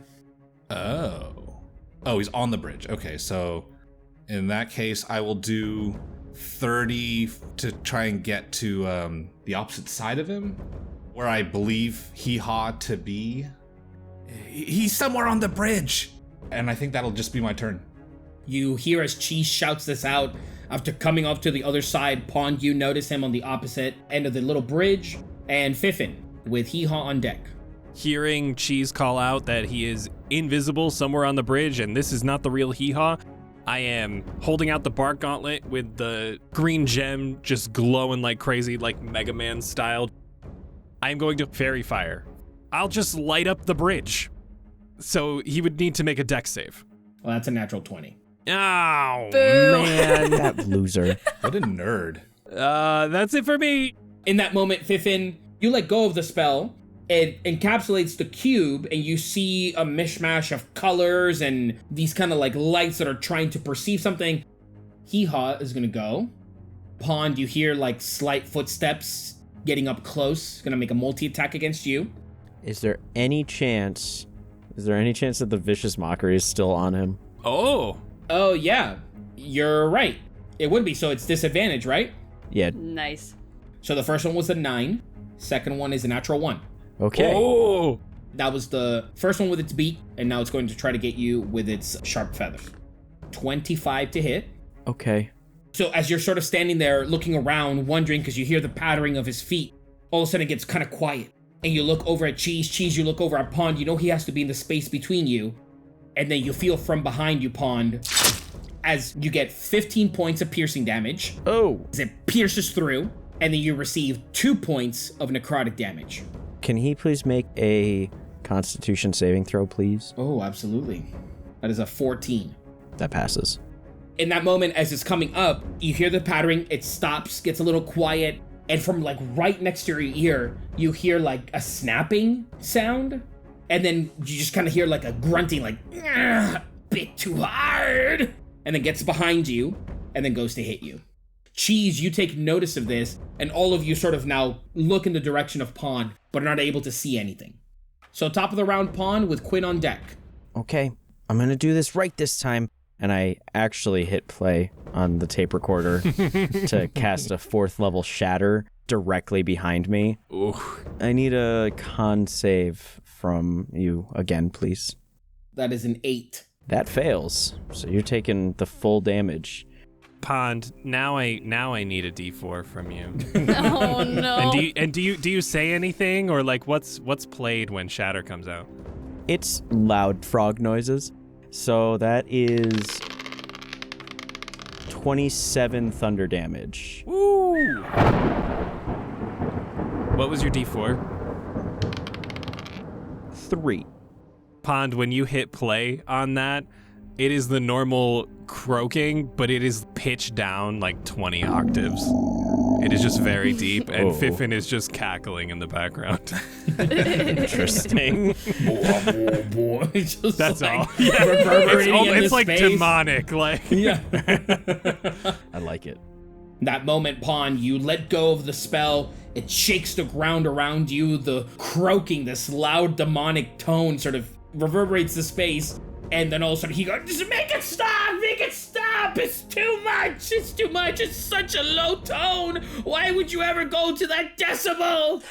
Speaker 7: Oh, he's on the bridge. Okay, so in that case, I will do 30 to try and get to the opposite side of him, where I believe HeeHaw to be. He's somewhere on the bridge. And I think that'll just be my turn.
Speaker 4: You hear as Cheese shouts this out. After coming up to the other side, Pond, you notice him on the opposite end of the little bridge, and Fiffin with HeeHaw on deck.
Speaker 3: Hearing Cheese call out that he is invisible somewhere on the bridge and this is not the real HeeHaw, I am holding out the bark gauntlet with the green gem just glowing like crazy, like Mega Man style. I am going to Fairy Fire. I'll just light up the bridge. So he would need to make a dex save.
Speaker 4: Well, that's a natural 20.
Speaker 3: Oh,
Speaker 6: Boo.
Speaker 3: man.
Speaker 5: That loser.
Speaker 7: What a nerd.
Speaker 3: That's it for me.
Speaker 4: In that moment, Fiffin, you let go of the spell. It encapsulates the cube, and you see a mishmash of colors and these kind of like lights that are trying to perceive something. HeeHaw is gonna go. Pond, you hear like slight footsteps getting up close. Gonna make a multi-attack against you.
Speaker 5: Is there any chance that the vicious mockery is still on him?
Speaker 4: Oh yeah, you're right. It would be, so it's disadvantage, right?
Speaker 5: Yeah.
Speaker 6: Nice.
Speaker 4: So the first one was a 9. Second one is a natural 1.
Speaker 5: Okay.
Speaker 3: Oh.
Speaker 4: That was the first one with its beak, and now it's going to try to get you with its sharp feathers. 25 to hit.
Speaker 5: Okay.
Speaker 4: So as you're sort of standing there looking around, wondering, because you hear the pattering of his feet, all of a sudden it gets kind of quiet. And you look over at Cheese, you look over at Pond, you know he has to be in the space between you. And then you feel from behind you, Pond, as you get 15 points of piercing damage.
Speaker 5: Oh.
Speaker 4: As it pierces through, and then you receive 2 points of necrotic damage.
Speaker 5: Can he please make a Constitution saving throw, please?
Speaker 4: Oh, absolutely. That is a 14.
Speaker 5: That passes.
Speaker 4: In that moment, as it's coming up, you hear the pattering, it stops, gets a little quiet, and from like right next to your ear, you hear like a snapping sound, and then you just kind of hear like a grunting, like, bit too hard, and then gets behind you, and then goes to hit you. Cheese, you take notice of this, and all of you sort of now look in the direction of Pond, but are not able to see anything. So top of the round, Pond with Quinn on deck.
Speaker 5: Okay, I'm gonna do this right this time. And I actually hit play on the tape recorder to cast a 4th level shatter directly behind me.
Speaker 3: Ooh.
Speaker 5: I need a con save from you again, please.
Speaker 4: That is an 8.
Speaker 5: That fails. So you're taking the full damage.
Speaker 3: Pond, now I need a D4 from you.
Speaker 6: Oh no.
Speaker 3: And do you say anything, or like what's played when shatter comes out?
Speaker 5: It's loud frog noises. So that is 27 thunder damage.
Speaker 3: Woo! What was your D4?
Speaker 5: 3.
Speaker 3: Pond, when you hit play on that, it is the normal croaking, but it is pitched down like 20 octaves. It is just very deep, and Fiffin is just cackling in the background.
Speaker 5: Interesting.
Speaker 4: It's just
Speaker 3: That's
Speaker 4: like
Speaker 3: all. Yeah.
Speaker 4: reverberating in
Speaker 3: It's
Speaker 4: the
Speaker 3: like
Speaker 4: space.
Speaker 3: demonic. Like
Speaker 4: Yeah.
Speaker 5: I like it.
Speaker 4: That moment, Pond, you let go of the spell. It shakes the ground around you. The croaking, this loud demonic tone sort of reverberates the space. And then all of a sudden he goes, just make it stop! Make it stop! It's too much! It's too much! It's such a low tone! Why would you ever go to that decibel?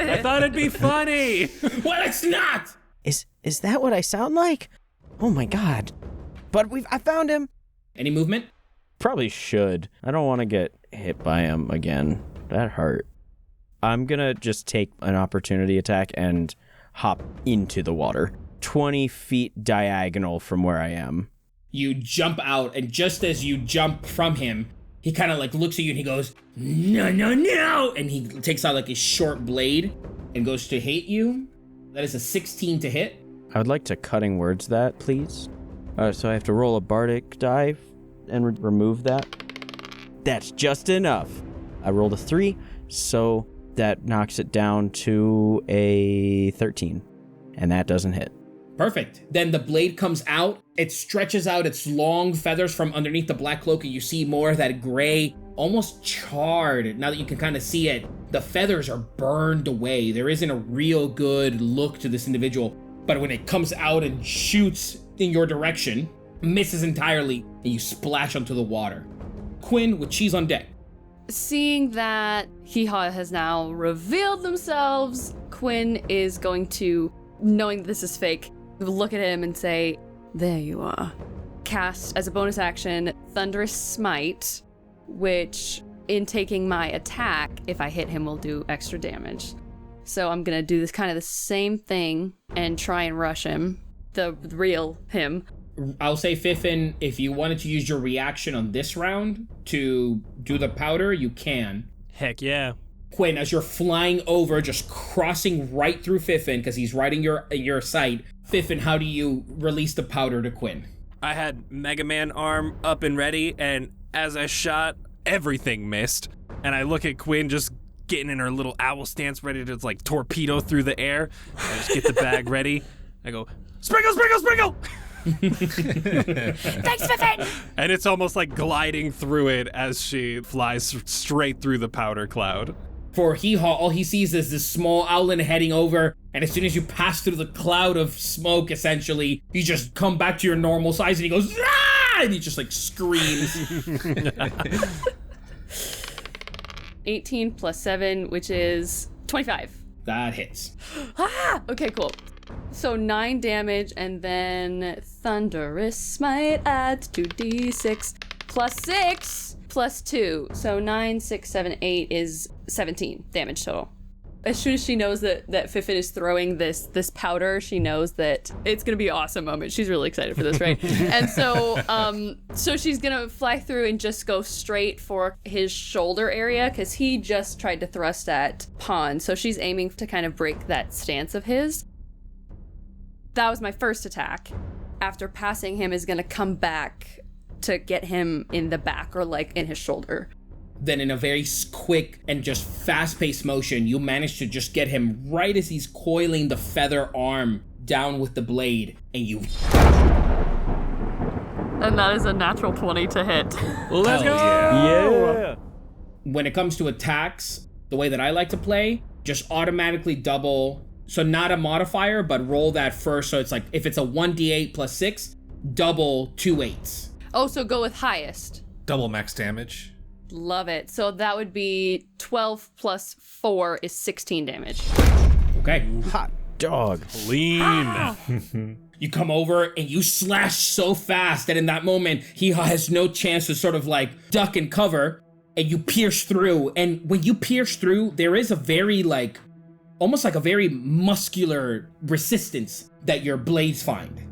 Speaker 3: I thought it'd be funny.
Speaker 4: Well, it's not!
Speaker 8: Is that what I sound like? Oh my god. But I found him.
Speaker 4: Any movement?
Speaker 5: Probably should. I don't want to get hit by him again. That hurt. I'm going to just take an opportunity attack and hop into the water. 20 feet diagonal from where I am.
Speaker 4: You jump out, and just as you jump from him, he kind of like looks at you and he goes, no, no, no! And he takes out like a short blade and goes to hit you. That is a 16 to hit.
Speaker 5: I would like to cutting words that, please. So I have to roll a bardic die and remove that. That's just enough. I rolled a 3, so that knocks it down to a 13. And that doesn't hit.
Speaker 4: Perfect. Then the blade comes out. It stretches out its long feathers from underneath the black cloak, and you see more of that gray, almost charred. Now that you can kind of see it, the feathers are burned away. There isn't a real good look to this individual. But when it comes out and shoots in your direction, misses entirely, and you splash onto the water. Quinn with cheese on deck.
Speaker 6: Seeing that HeeHaw has now revealed themselves, Quinn is going to, knowing this is fake, look at him and say, there you are. Cast as a bonus action, Thunderous Smite, which in taking my attack, if I hit him, will do extra damage. So I'm gonna do this kind of the same thing and try and rush him, the real him.
Speaker 4: I'll say, Fiffin, if you wanted to use your reaction on this round to do the powder, you can.
Speaker 3: Heck yeah.
Speaker 4: Quinn, as you're flying over, just crossing right through Fiffin, because he's right in your sight. Fiffin, how do you release the powder to Quinn?
Speaker 3: I had Mega Man arm up and ready, and as I shot, everything missed. And I look at Quinn just getting in her little owl stance, ready to like torpedo through the air. I just get the bag ready. I go, sprinkle, sprinkle, sprinkle!
Speaker 6: Thanks, Fiffin!
Speaker 3: And it's almost like gliding through it as she flies straight through the powder cloud.
Speaker 4: For HeeHaw, all he sees is this small owlin heading over, and as soon as you pass through the cloud of smoke, essentially, you just come back to your normal size, and he goes, ah! And he just like screams.
Speaker 6: 18 plus 7, which is 25.
Speaker 4: That hits.
Speaker 6: Ah! Okay, cool. So 9 damage, and then Thunderous Smite adds 2d6 plus 6 plus 2. So 9, 6, 7, 8 is 17 damage total. As soon as she knows that Fiffin is throwing this powder, she knows that it's gonna be an awesome moment. She's really excited for this, right? And so she's gonna fly through and just go straight for his shoulder area, because he just tried to thrust at Pond. So she's aiming to kind of break that stance of his. That was my first attack. After passing him is gonna come back to get him in the back or like in his shoulder.
Speaker 4: Then in a very quick and just fast-paced motion, you manage to just get him right as he's coiling the feather arm down with the blade, and you...
Speaker 6: And that is a natural 20 to hit.
Speaker 3: Let's go!
Speaker 5: Yeah!
Speaker 4: When it comes to attacks, the way that I like to play, just automatically double, so not a modifier, but roll that first, so it's like, if it's a 1d8 plus 6, double 2 8s.
Speaker 6: Oh, so go with highest.
Speaker 7: Double max damage.
Speaker 6: Love it. So that would be 12 plus 4 is 16 damage.
Speaker 4: Okay.
Speaker 5: Hot dog.
Speaker 3: Lean.
Speaker 4: You come over and you slash so fast that in that moment, HeeHaw has no chance to sort of like duck and cover, and you pierce through. And when you pierce through, there is a very like, almost like a very muscular resistance that your blades find.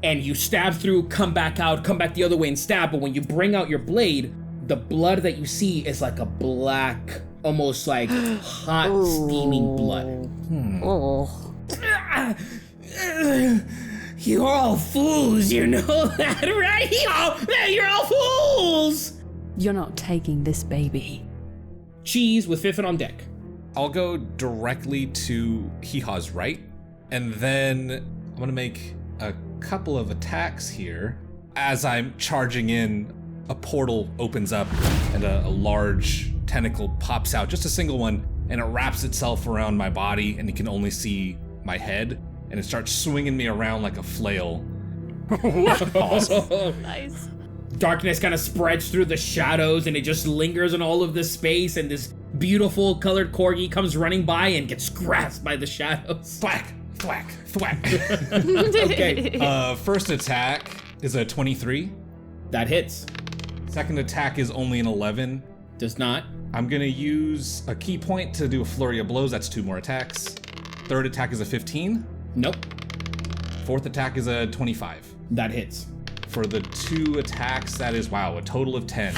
Speaker 4: And you stab through, come back out, come back the other way and stab. But when you bring out your blade, the blood that you see is like a black, almost like hot, steaming blood. You're all fools, you know that, right? You're all fools!
Speaker 6: You're not taking this baby.
Speaker 4: Cheese with Fiffin on deck.
Speaker 7: I'll go directly to HeeHaw's right, and then I'm gonna make a couple of attacks here. As I'm charging in, a portal opens up and a large tentacle pops out, just a single one, and it wraps itself around my body, and you can only see my head, and it starts swinging me around like a flail.
Speaker 4: Awesome.
Speaker 6: Nice.
Speaker 4: Darkness kind of spreads through the shadows, and it just lingers in all of this space, and this beautiful colored corgi comes running by and gets grasped by the shadows.
Speaker 7: Thwack, thwack, thwack.
Speaker 4: Okay.
Speaker 7: First attack is a 23.
Speaker 4: That hits.
Speaker 7: Second attack is only an 11.
Speaker 4: Does not.
Speaker 7: I'm gonna use a key point to do a flurry of blows. That's 2 more attacks. Third attack is a 15.
Speaker 4: Nope.
Speaker 7: Fourth attack is a 25.
Speaker 4: That hits.
Speaker 7: For the 2 attacks, that is, wow, a total of 10.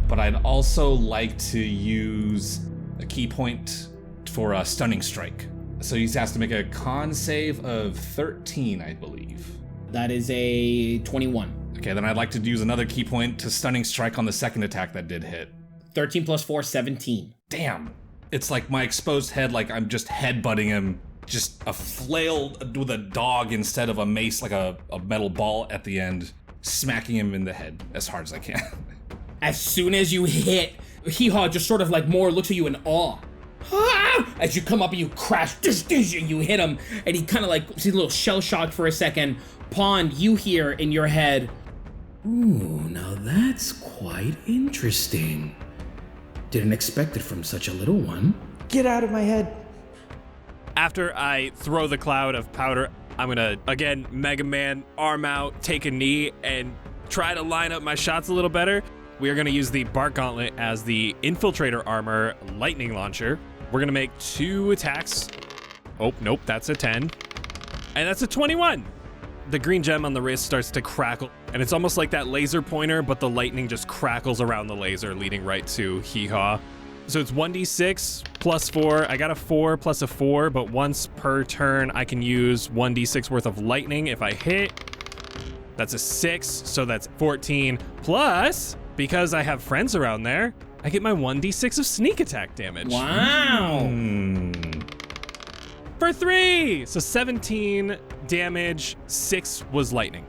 Speaker 7: But I'd also like to use a key point for a stunning strike. So he has to make a con save of 13, I believe.
Speaker 4: That is a 21.
Speaker 7: Okay, then I'd like to use another key point to stunning strike on the second attack that did hit.
Speaker 4: 13 plus 4, 17.
Speaker 7: Damn. It's like my exposed head, like I'm just headbutting him. Just a flail with a dog instead of a mace, like a metal ball at the end, smacking him in the head as hard as I can.
Speaker 4: As soon as you hit, HeeHaw just sort of like more looks at you in awe. Ah! As you come up and you crash, and you hit him, and he kind of like sees a little shell-shocked for a second. Pond, you hear in your head,
Speaker 1: Ooh, now that's quite interesting. Didn't expect it from such a little one.
Speaker 8: Get out of my head.
Speaker 3: After I throw the cloud of powder, I'm gonna, again, Mega Man, arm out, take a knee, and try to line up my shots a little better. We are gonna use the Bark Gauntlet as the Infiltrator Armor Lightning Launcher. We're gonna make 2 attacks. Oh, nope, that's a 10. And that's a 21. The green gem on the wrist starts to crackle, and it's almost like that laser pointer, but the lightning just crackles around the laser, leading right to HeeHaw. So it's 1d6 plus 4. I got a 4 plus a 4, but once per turn, I can use 1d6 worth of lightning if I hit. That's a 6, so that's 14. Plus, because I have friends around there, I get my 1d6 of sneak attack damage.
Speaker 4: wow.
Speaker 3: For 3! So 17 damage, 6 was lightning.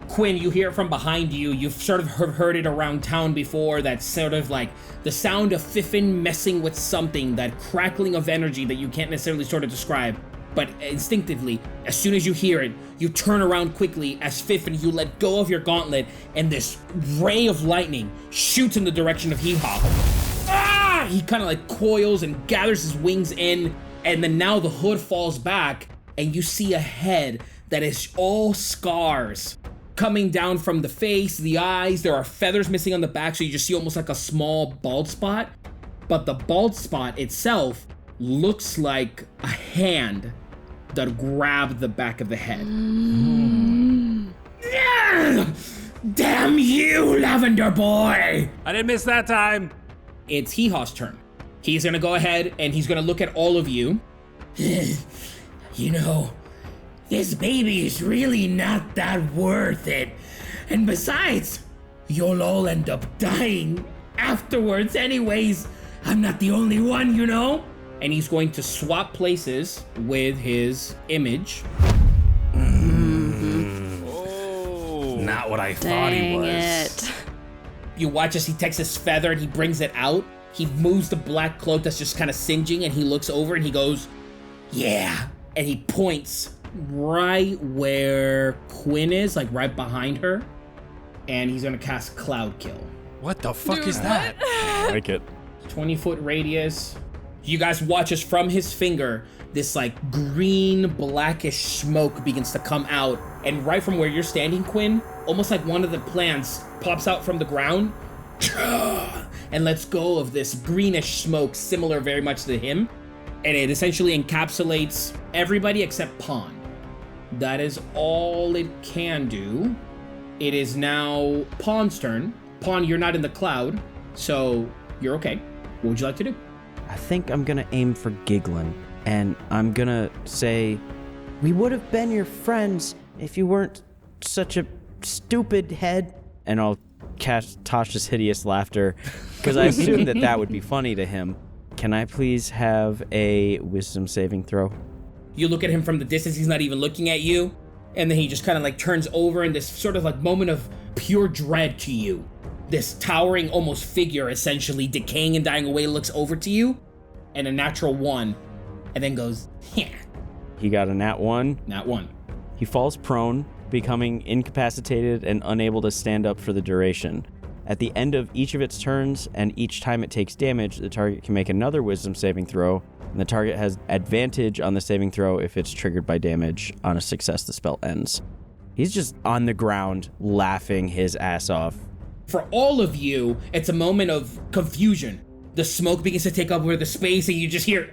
Speaker 4: Quinn, you hear it from behind you. You've sort of heard it around town before. That's sort of like the sound of Fiffin messing with something, that crackling of energy that you can't necessarily sort of describe. But instinctively, as soon as you hear it, you turn around quickly as Fiffin, you let go of your gauntlet, and this ray of lightning shoots in the direction of HeeHaw. Ah! He kind of like coils and gathers his wings in, and then now the hood falls back, and you see a head that is all scars coming down from the face, the eyes. There are feathers missing on the back, so you just see almost like a small bald spot. But the bald spot itself looks like a hand that grabbed the back of the head. Damn you, Lavender Boy!
Speaker 3: I didn't miss that time.
Speaker 4: It's HeeHaw's turn. He's gonna go ahead and he's gonna look at all of you. You know, this baby is really not that worth it. And besides, you'll all end up dying afterwards anyways. I'm not the only one, you know? And he's going to swap places with his image.
Speaker 7: Not what I thought he was.
Speaker 6: It.
Speaker 4: You watch as he takes his feather and he brings it out. He moves the black cloak that's just kind of singeing, and he looks over and he goes, yeah. And he points right where Quinn is, like right behind her. And he's gonna cast Cloud Kill.
Speaker 3: What the fuck is that?
Speaker 5: I like it.
Speaker 4: 20-foot radius. You guys watch as from his finger, this like green blackish smoke begins to come out. And right from where you're standing, Quinn, almost like one of the plants pops out from the ground and lets go of this greenish smoke similar very much to him. And it essentially encapsulates everybody except Pond. That is all it can do. It is now Pond's turn. Pond, you're not in the cloud, so you're okay. What would you like to do?
Speaker 5: I think I'm gonna aim for Giggling, and I'm gonna say, we would have been your friends if you weren't such a stupid head. And I'll cast Tasha's hideous laughter, because I assumed that would be funny to him. Can I please have a wisdom saving throw?
Speaker 4: You look at him from the distance, he's not even looking at you. And then he just kind of like turns over in this sort of like moment of pure dread to you. This towering almost figure essentially decaying and dying away looks over to you. And a natural 1. And then goes, yeah.
Speaker 5: He got a nat 1.
Speaker 4: Nat 1.
Speaker 5: He falls prone, becoming incapacitated and unable to stand up for the duration. At the end of each of its turns, and each time it takes damage, the target can make another wisdom saving throw, and the target has advantage on the saving throw if it's triggered by damage. On a success, the spell ends. He's just on the ground, laughing his ass off.
Speaker 4: For all of you, it's a moment of confusion. The smoke begins to take over the space and you just hear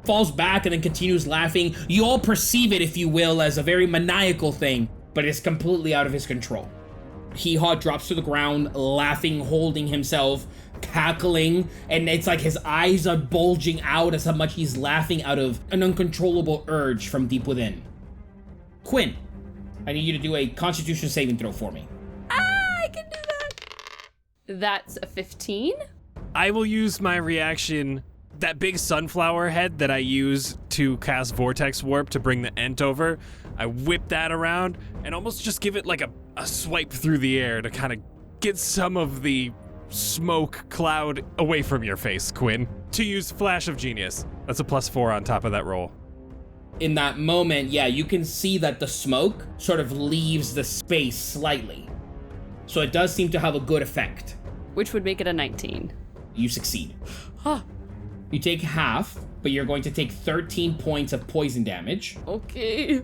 Speaker 4: falls back and then continues laughing. You all perceive it, if you will, as a very maniacal thing, but it's completely out of his control. HeeHaw drops to the ground, laughing, holding himself, cackling, and it's like his eyes are bulging out as how much he's laughing out of an uncontrollable urge from deep within. Quinn, I need you to do a Constitution saving throw for me.
Speaker 6: I can do that. That's a 15.
Speaker 3: I will use my reaction, that big sunflower head that I use to cast Vortex Warp to bring the Ent over. I whip that around and almost just give it like a swipe through the air to kind of get some of the smoke cloud away from your face, Quinn. To use Flash of Genius. That's a +4 on top of that roll.
Speaker 4: In that moment, yeah, you can see that the smoke sort of leaves the space slightly. So it does seem to have a good effect.
Speaker 6: Which would make it a 19.
Speaker 4: You succeed. You take half, but you're going to take 13 points of poison damage.
Speaker 6: Okay.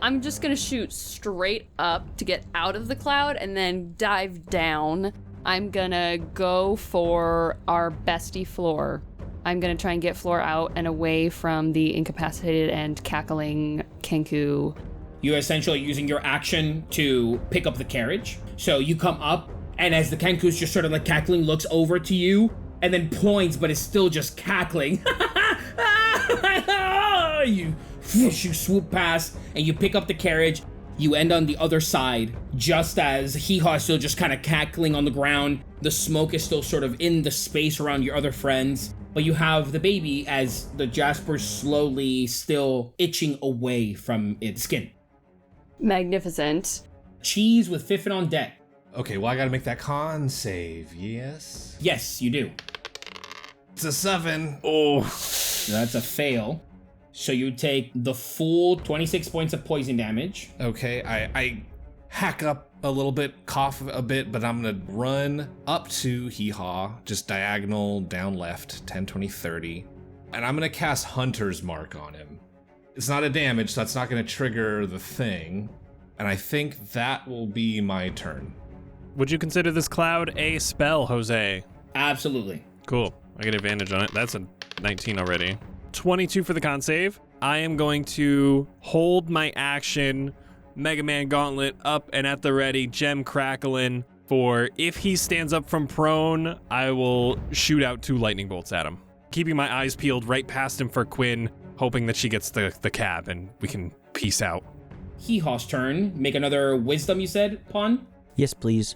Speaker 6: I'm just gonna shoot straight up to get out of the cloud and then dive down. I'm gonna go for our bestie Floor. I'm gonna try and get Floor out and away from the incapacitated and cackling Kenku.
Speaker 4: You're essentially using your action to pick up the carriage. So you come up, and as the Kenku's just sort of like cackling, looks over to you, and then points, but is still just cackling. You swoop past, and you pick up the carriage. You end on the other side, just as HeeHaw is still just kind of cackling on the ground. The smoke is still sort of in the space around your other friends. But you have the baby as the Jasper's slowly still itching away from its skin.
Speaker 6: Magnificent.
Speaker 4: Cheese with Fiffin on deck.
Speaker 7: Okay, well, I gotta make that con save, yes?
Speaker 4: Yes, you do.
Speaker 7: It's a 7.
Speaker 3: Oh.
Speaker 4: That's a fail. So you take the full 26 points of poison damage.
Speaker 7: Okay, I hack up a little bit, cough a bit, but I'm gonna run up to HeeHaw, just diagonal down left, 10, 20, 30. And I'm gonna cast Hunter's Mark on him. It's not a damage, so that's not gonna trigger the thing. And I think that will be my turn.
Speaker 3: Would you consider this cloud a spell, Jose?
Speaker 4: Absolutely.
Speaker 3: Cool. I get advantage on it. That's a 19 already. 22 for the con save. I am going to hold my action, Mega Man Gauntlet up and at the ready, gem crackling, for if he stands up from prone, I will shoot out 2 lightning bolts at him. Keeping my eyes peeled right past him for Quinn, hoping that she gets the cab and we can peace out.
Speaker 4: HeeHaw's turn. Make another wisdom, you said, Pawn?
Speaker 5: Yes, please.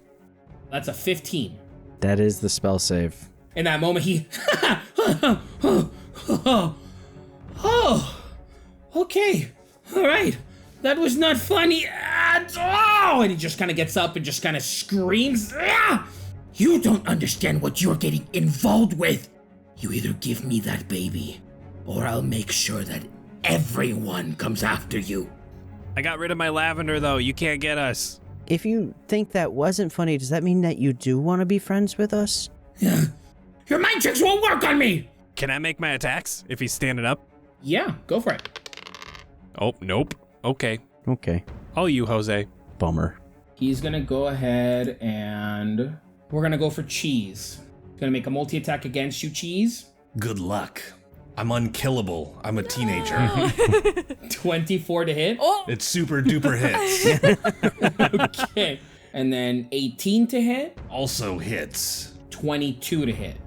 Speaker 4: That's a 15.
Speaker 5: That is the spell save.
Speaker 4: In that moment, he... Okay. All right. That was not funny at all. And he just kind of gets up and just kind of screams. You don't understand what you're getting involved with. You either give me that baby, or I'll make sure that everyone comes after you.
Speaker 3: I got rid of my lavender, though. You can't get us.
Speaker 8: If you think that wasn't funny, does that mean that you do want to be friends with us?
Speaker 4: Your mind tricks won't work on me.
Speaker 3: Can I make my attacks if he's standing up?
Speaker 4: Yeah, go for it.
Speaker 3: Oh, nope. Okay.
Speaker 5: Okay.
Speaker 3: All you, Jose.
Speaker 5: Bummer.
Speaker 4: He's gonna go ahead and we're gonna go for Cheese. Gonna make a multi-attack against you, Cheese.
Speaker 7: Good luck. I'm unkillable. I'm a teenager.
Speaker 4: 24 to hit.
Speaker 6: Oh,
Speaker 7: It's super duper hits.
Speaker 4: Okay. And then 18 to hit.
Speaker 7: Also hits.
Speaker 4: 22 to hit.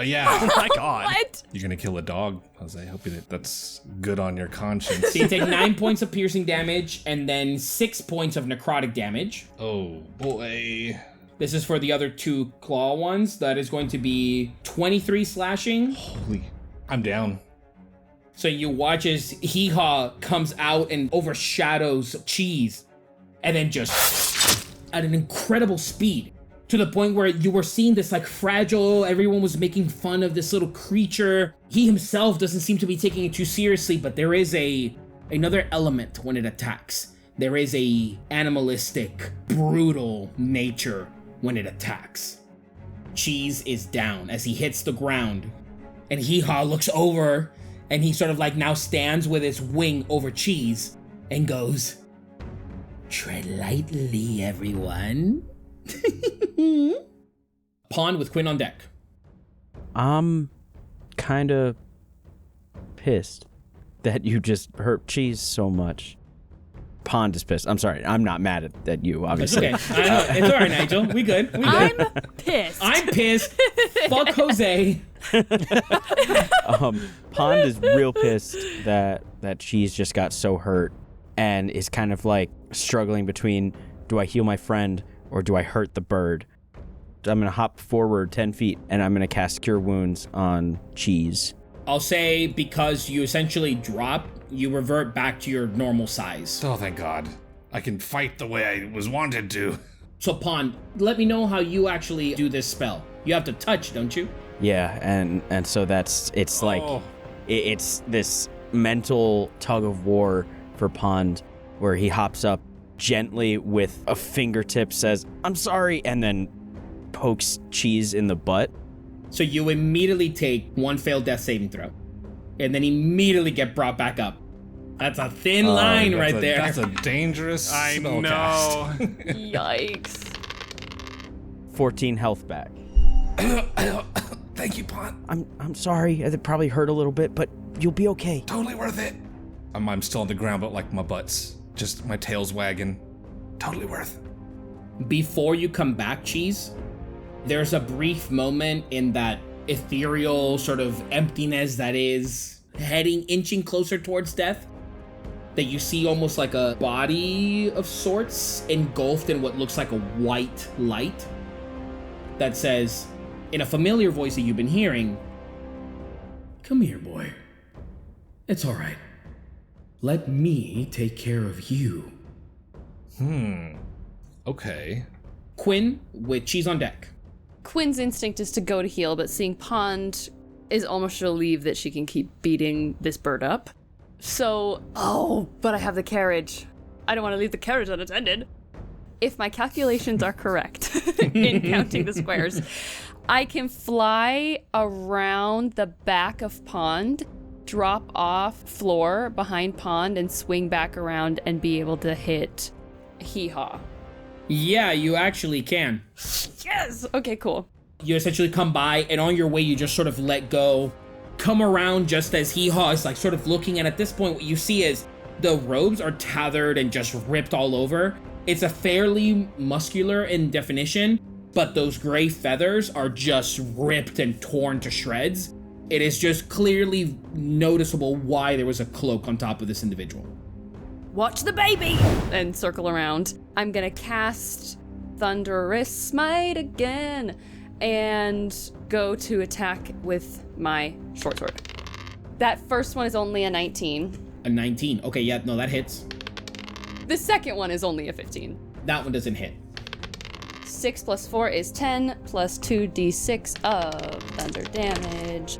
Speaker 7: Yeah.
Speaker 3: Oh my god.
Speaker 6: what?
Speaker 7: You're gonna kill a dog, Jose. I hope that's good on your conscience.
Speaker 4: So you take 9 points of piercing damage and then 6 points of necrotic damage.
Speaker 7: Oh boy.
Speaker 4: This is for the other 2 claw ones. That is going to be 23 slashing.
Speaker 7: Holy. I'm down.
Speaker 4: So you watch as HeeHaw comes out and overshadows Cheese, and then just at an incredible speed, to the point where you were seeing this like fragile, everyone was making fun of this little creature. He himself doesn't seem to be taking it too seriously, but there is another element when it attacks. There is a animalistic, brutal nature when it attacks. Cheese is down as he hits the ground, and HeeHaw looks over, and he sort of like now stands with his wing over Cheese, and goes, "Tread lightly, everyone." Pond with Quinn on deck.
Speaker 5: I'm kind of pissed that you just hurt Cheese so much. Pond is pissed. I'm sorry. I'm not mad at you, obviously.
Speaker 4: It's okay. I know. It's all right, Nigel. We good.
Speaker 6: I'm pissed.
Speaker 4: I'm pissed. Fuck Jose.
Speaker 5: Pond is real pissed that Cheese just got so hurt and is kind of like struggling between, do I heal my friend or do I hurt the bird? I'm going to hop forward 10 feet and I'm going to cast Cure Wounds on Cheese.
Speaker 4: I'll say because you essentially drop, you revert back to your normal size.
Speaker 7: Oh, thank God. I can fight the way I was wanted to.
Speaker 4: So, Pond, let me know how you actually do this spell. You have to touch, don't you?
Speaker 5: Yeah, and so it's like, it's this mental tug of war for Pond where he hops up gently with a fingertip, says, "I'm sorry," and then pokes Cheese in the butt.
Speaker 4: So you immediately take one failed death saving throw, and then immediately get brought back up. That's a thin line right there.
Speaker 7: That's a dangerous
Speaker 2: I
Speaker 7: spell
Speaker 2: know.
Speaker 7: cast.
Speaker 6: Yikes.
Speaker 5: 14 health back.
Speaker 7: Thank you, Pond.
Speaker 5: I'm sorry. It probably hurt a little bit, but you'll be okay.
Speaker 7: Totally worth it. I'm still on the ground, but like my butt's just my tail's wagging. Totally worth it.
Speaker 4: Before you come back, Cheese, there's a brief moment in that ethereal sort of emptiness that is inching closer towards death, that you see almost like a body of sorts engulfed in what looks like a white light that says, in a familiar voice that you've been hearing,
Speaker 1: Come here, boy. It's all right. Let me take care of you.
Speaker 7: Okay.
Speaker 4: Quinn with Cheese on deck.
Speaker 6: Quinn's instinct is to go to heal, but seeing Pond is almost relieved that she can keep beating this bird up. So, but I have the carriage. I don't want to leave the carriage unattended. If my calculations are correct in counting the squares, I can fly around the back of Pond, drop off floor behind Pond, and swing back around and be able to hit HeeHaw.
Speaker 4: Yeah, you actually can.
Speaker 6: Yes! Okay, cool.
Speaker 4: You essentially come by, and on your way, you just sort of let go, come around just as HeeHaw is like sort of looking, and at this point, what you see is the robes are tethered and just ripped all over. It's a fairly muscular in definition, but those gray feathers are just ripped and torn to shreds. It is just clearly noticeable why there was a cloak on top of this individual.
Speaker 6: Watch the baby! And circle around. I'm gonna cast Thunderous Smite again and go to attack with my short sword. That first one is only a 19.
Speaker 4: A 19. Okay, yeah, no, that hits.
Speaker 6: The second one is only a 15.
Speaker 4: That one doesn't hit.
Speaker 6: 6 plus 4 is 10, plus 2d6 of thunder damage.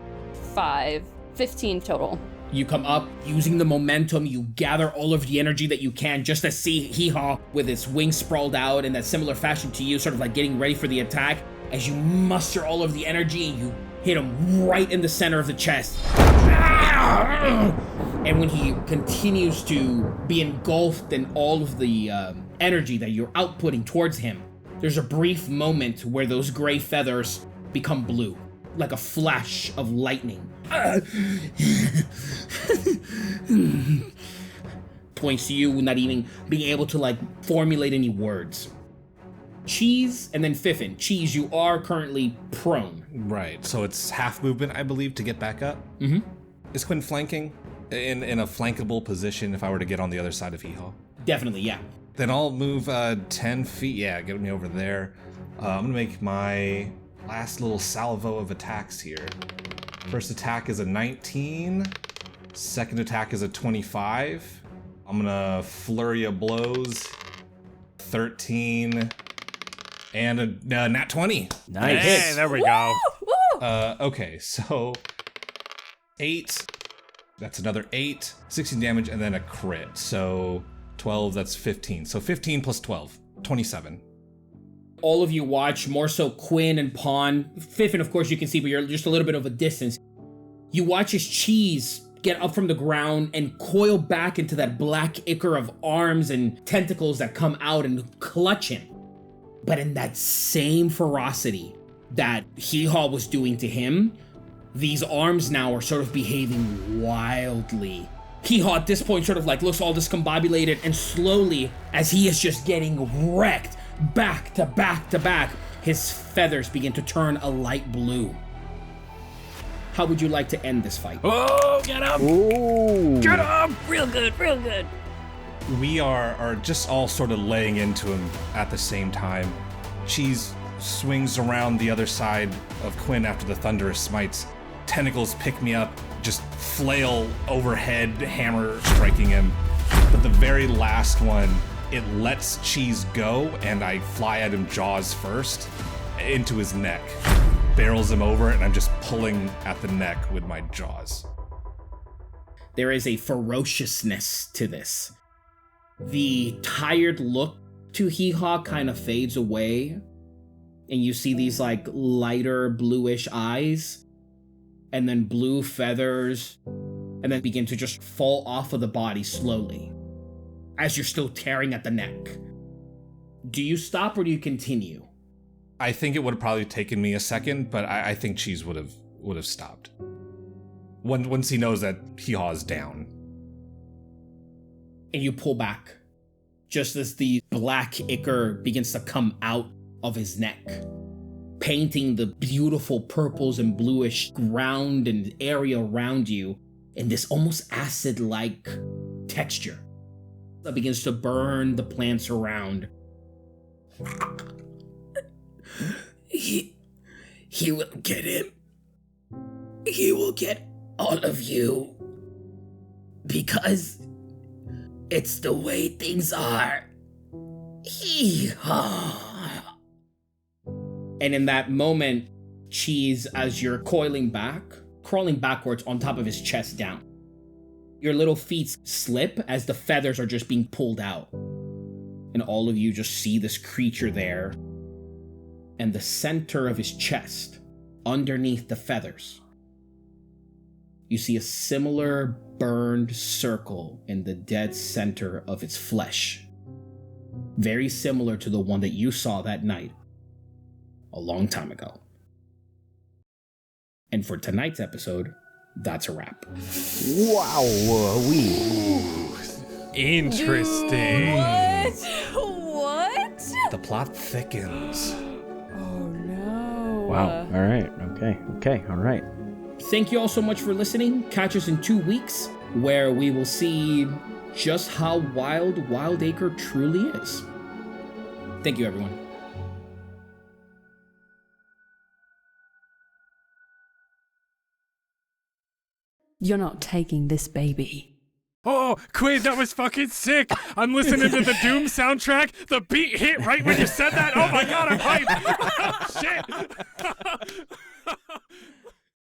Speaker 6: 15 total.
Speaker 4: You come up, using the momentum, you gather all of the energy that you can just to see HeeHaw with its wings sprawled out in that similar fashion to you, sort of like getting ready for the attack. As you muster all of the energy, you hit him right in the center of the chest. And when he continues to be engulfed in all of the energy that you're outputting towards him, there's a brief moment where those gray feathers become blue, like a flash of lightning. Points to you, not even being able to like formulate any words. Cheese and then Fiffin. Cheese, you are currently prone.
Speaker 7: Right, so it's half movement, I believe, to get back up.
Speaker 4: Mm-hmm.
Speaker 7: Is Quinn flanking in a flankable position if I were to get on the other side of HeeHaw?
Speaker 4: Definitely, yeah.
Speaker 7: Then I'll move 10 feet. Yeah, get me over there. I'm gonna make my last little salvo of attacks here. First attack is a 19. Second attack is a 25. I'm gonna flurry of blows. 13. And a nat 20.
Speaker 5: Nice.
Speaker 3: Hey, there we go.
Speaker 7: Okay, so 8. That's another 8. 16 damage, and then a crit. So 12, that's 15. So 15 plus 12, 27.
Speaker 4: All of you watch, more so Quinn and Pond. Fiffin, of course, you can see, but you're just a little bit of a distance. You watch as Cheese get up from the ground and coil back into that black ichor of arms and tentacles that come out and clutch him. But in that same ferocity that HeeHaw was doing to him, these arms now are sort of behaving wildly. HeeHaw at this point sort of like looks all discombobulated, and slowly, as he is just getting wrecked back to back to back, his feathers begin to turn a light blue. How would you like to end this fight?
Speaker 3: Oh, get him!
Speaker 5: Ooh.
Speaker 3: Get him!
Speaker 6: Real good, real good.
Speaker 7: We are just all sort of laying into him at the same time. Cheese swings around the other side of Quinn after the thunderous smites. Tentacles pick me up, just flail overhead, hammer striking him. But the very last one, it lets Cheese go, and I fly at him jaws first, into his neck. Barrels him over, and I'm just pulling at the neck with my jaws.
Speaker 4: There is a ferociousness to this. The tired look to HeeHaw kind of fades away, and you see these like lighter bluish eyes, and then blue feathers, and then begin to just fall off of the body slowly, as you're still tearing at the neck. Do you stop or do you continue?
Speaker 7: I think it would have probably taken me a second, but I think Cheese would have stopped. Once he knows that HeeHaw is down.
Speaker 4: And you pull back, just as the black ichor begins to come out of his neck, painting the beautiful purples and bluish ground and area around you in this almost acid-like texture that begins to burn the plants around. He will get him. He will get all of you. Because it's the way things are. HeeHaw. And in that moment, Cheese, as you're coiling back, crawling backwards on top of his chest down, your little feet slip as the feathers are just being pulled out. And all of you just see this creature there. And the center of his chest, underneath the feathers, you see a similar burned circle in the dead center of its flesh. Very similar to the one that you saw that night, a long time ago. And for tonight's episode, that's a wrap.
Speaker 5: Wow.
Speaker 3: Interesting.
Speaker 6: What?
Speaker 7: The plot thickens.
Speaker 6: Oh no.
Speaker 5: Wow. All right. Okay. All right.
Speaker 4: Thank you all so much for listening. Catch us in 2 weeks, where we will see just how wild Wyldacre truly is. Thank you, everyone.
Speaker 6: You're not taking this baby.
Speaker 3: Oh, Quinn, that was fucking sick. I'm listening to the Doom soundtrack. The beat hit right when you said that. Oh my god, I'm hyped. Oh, shit.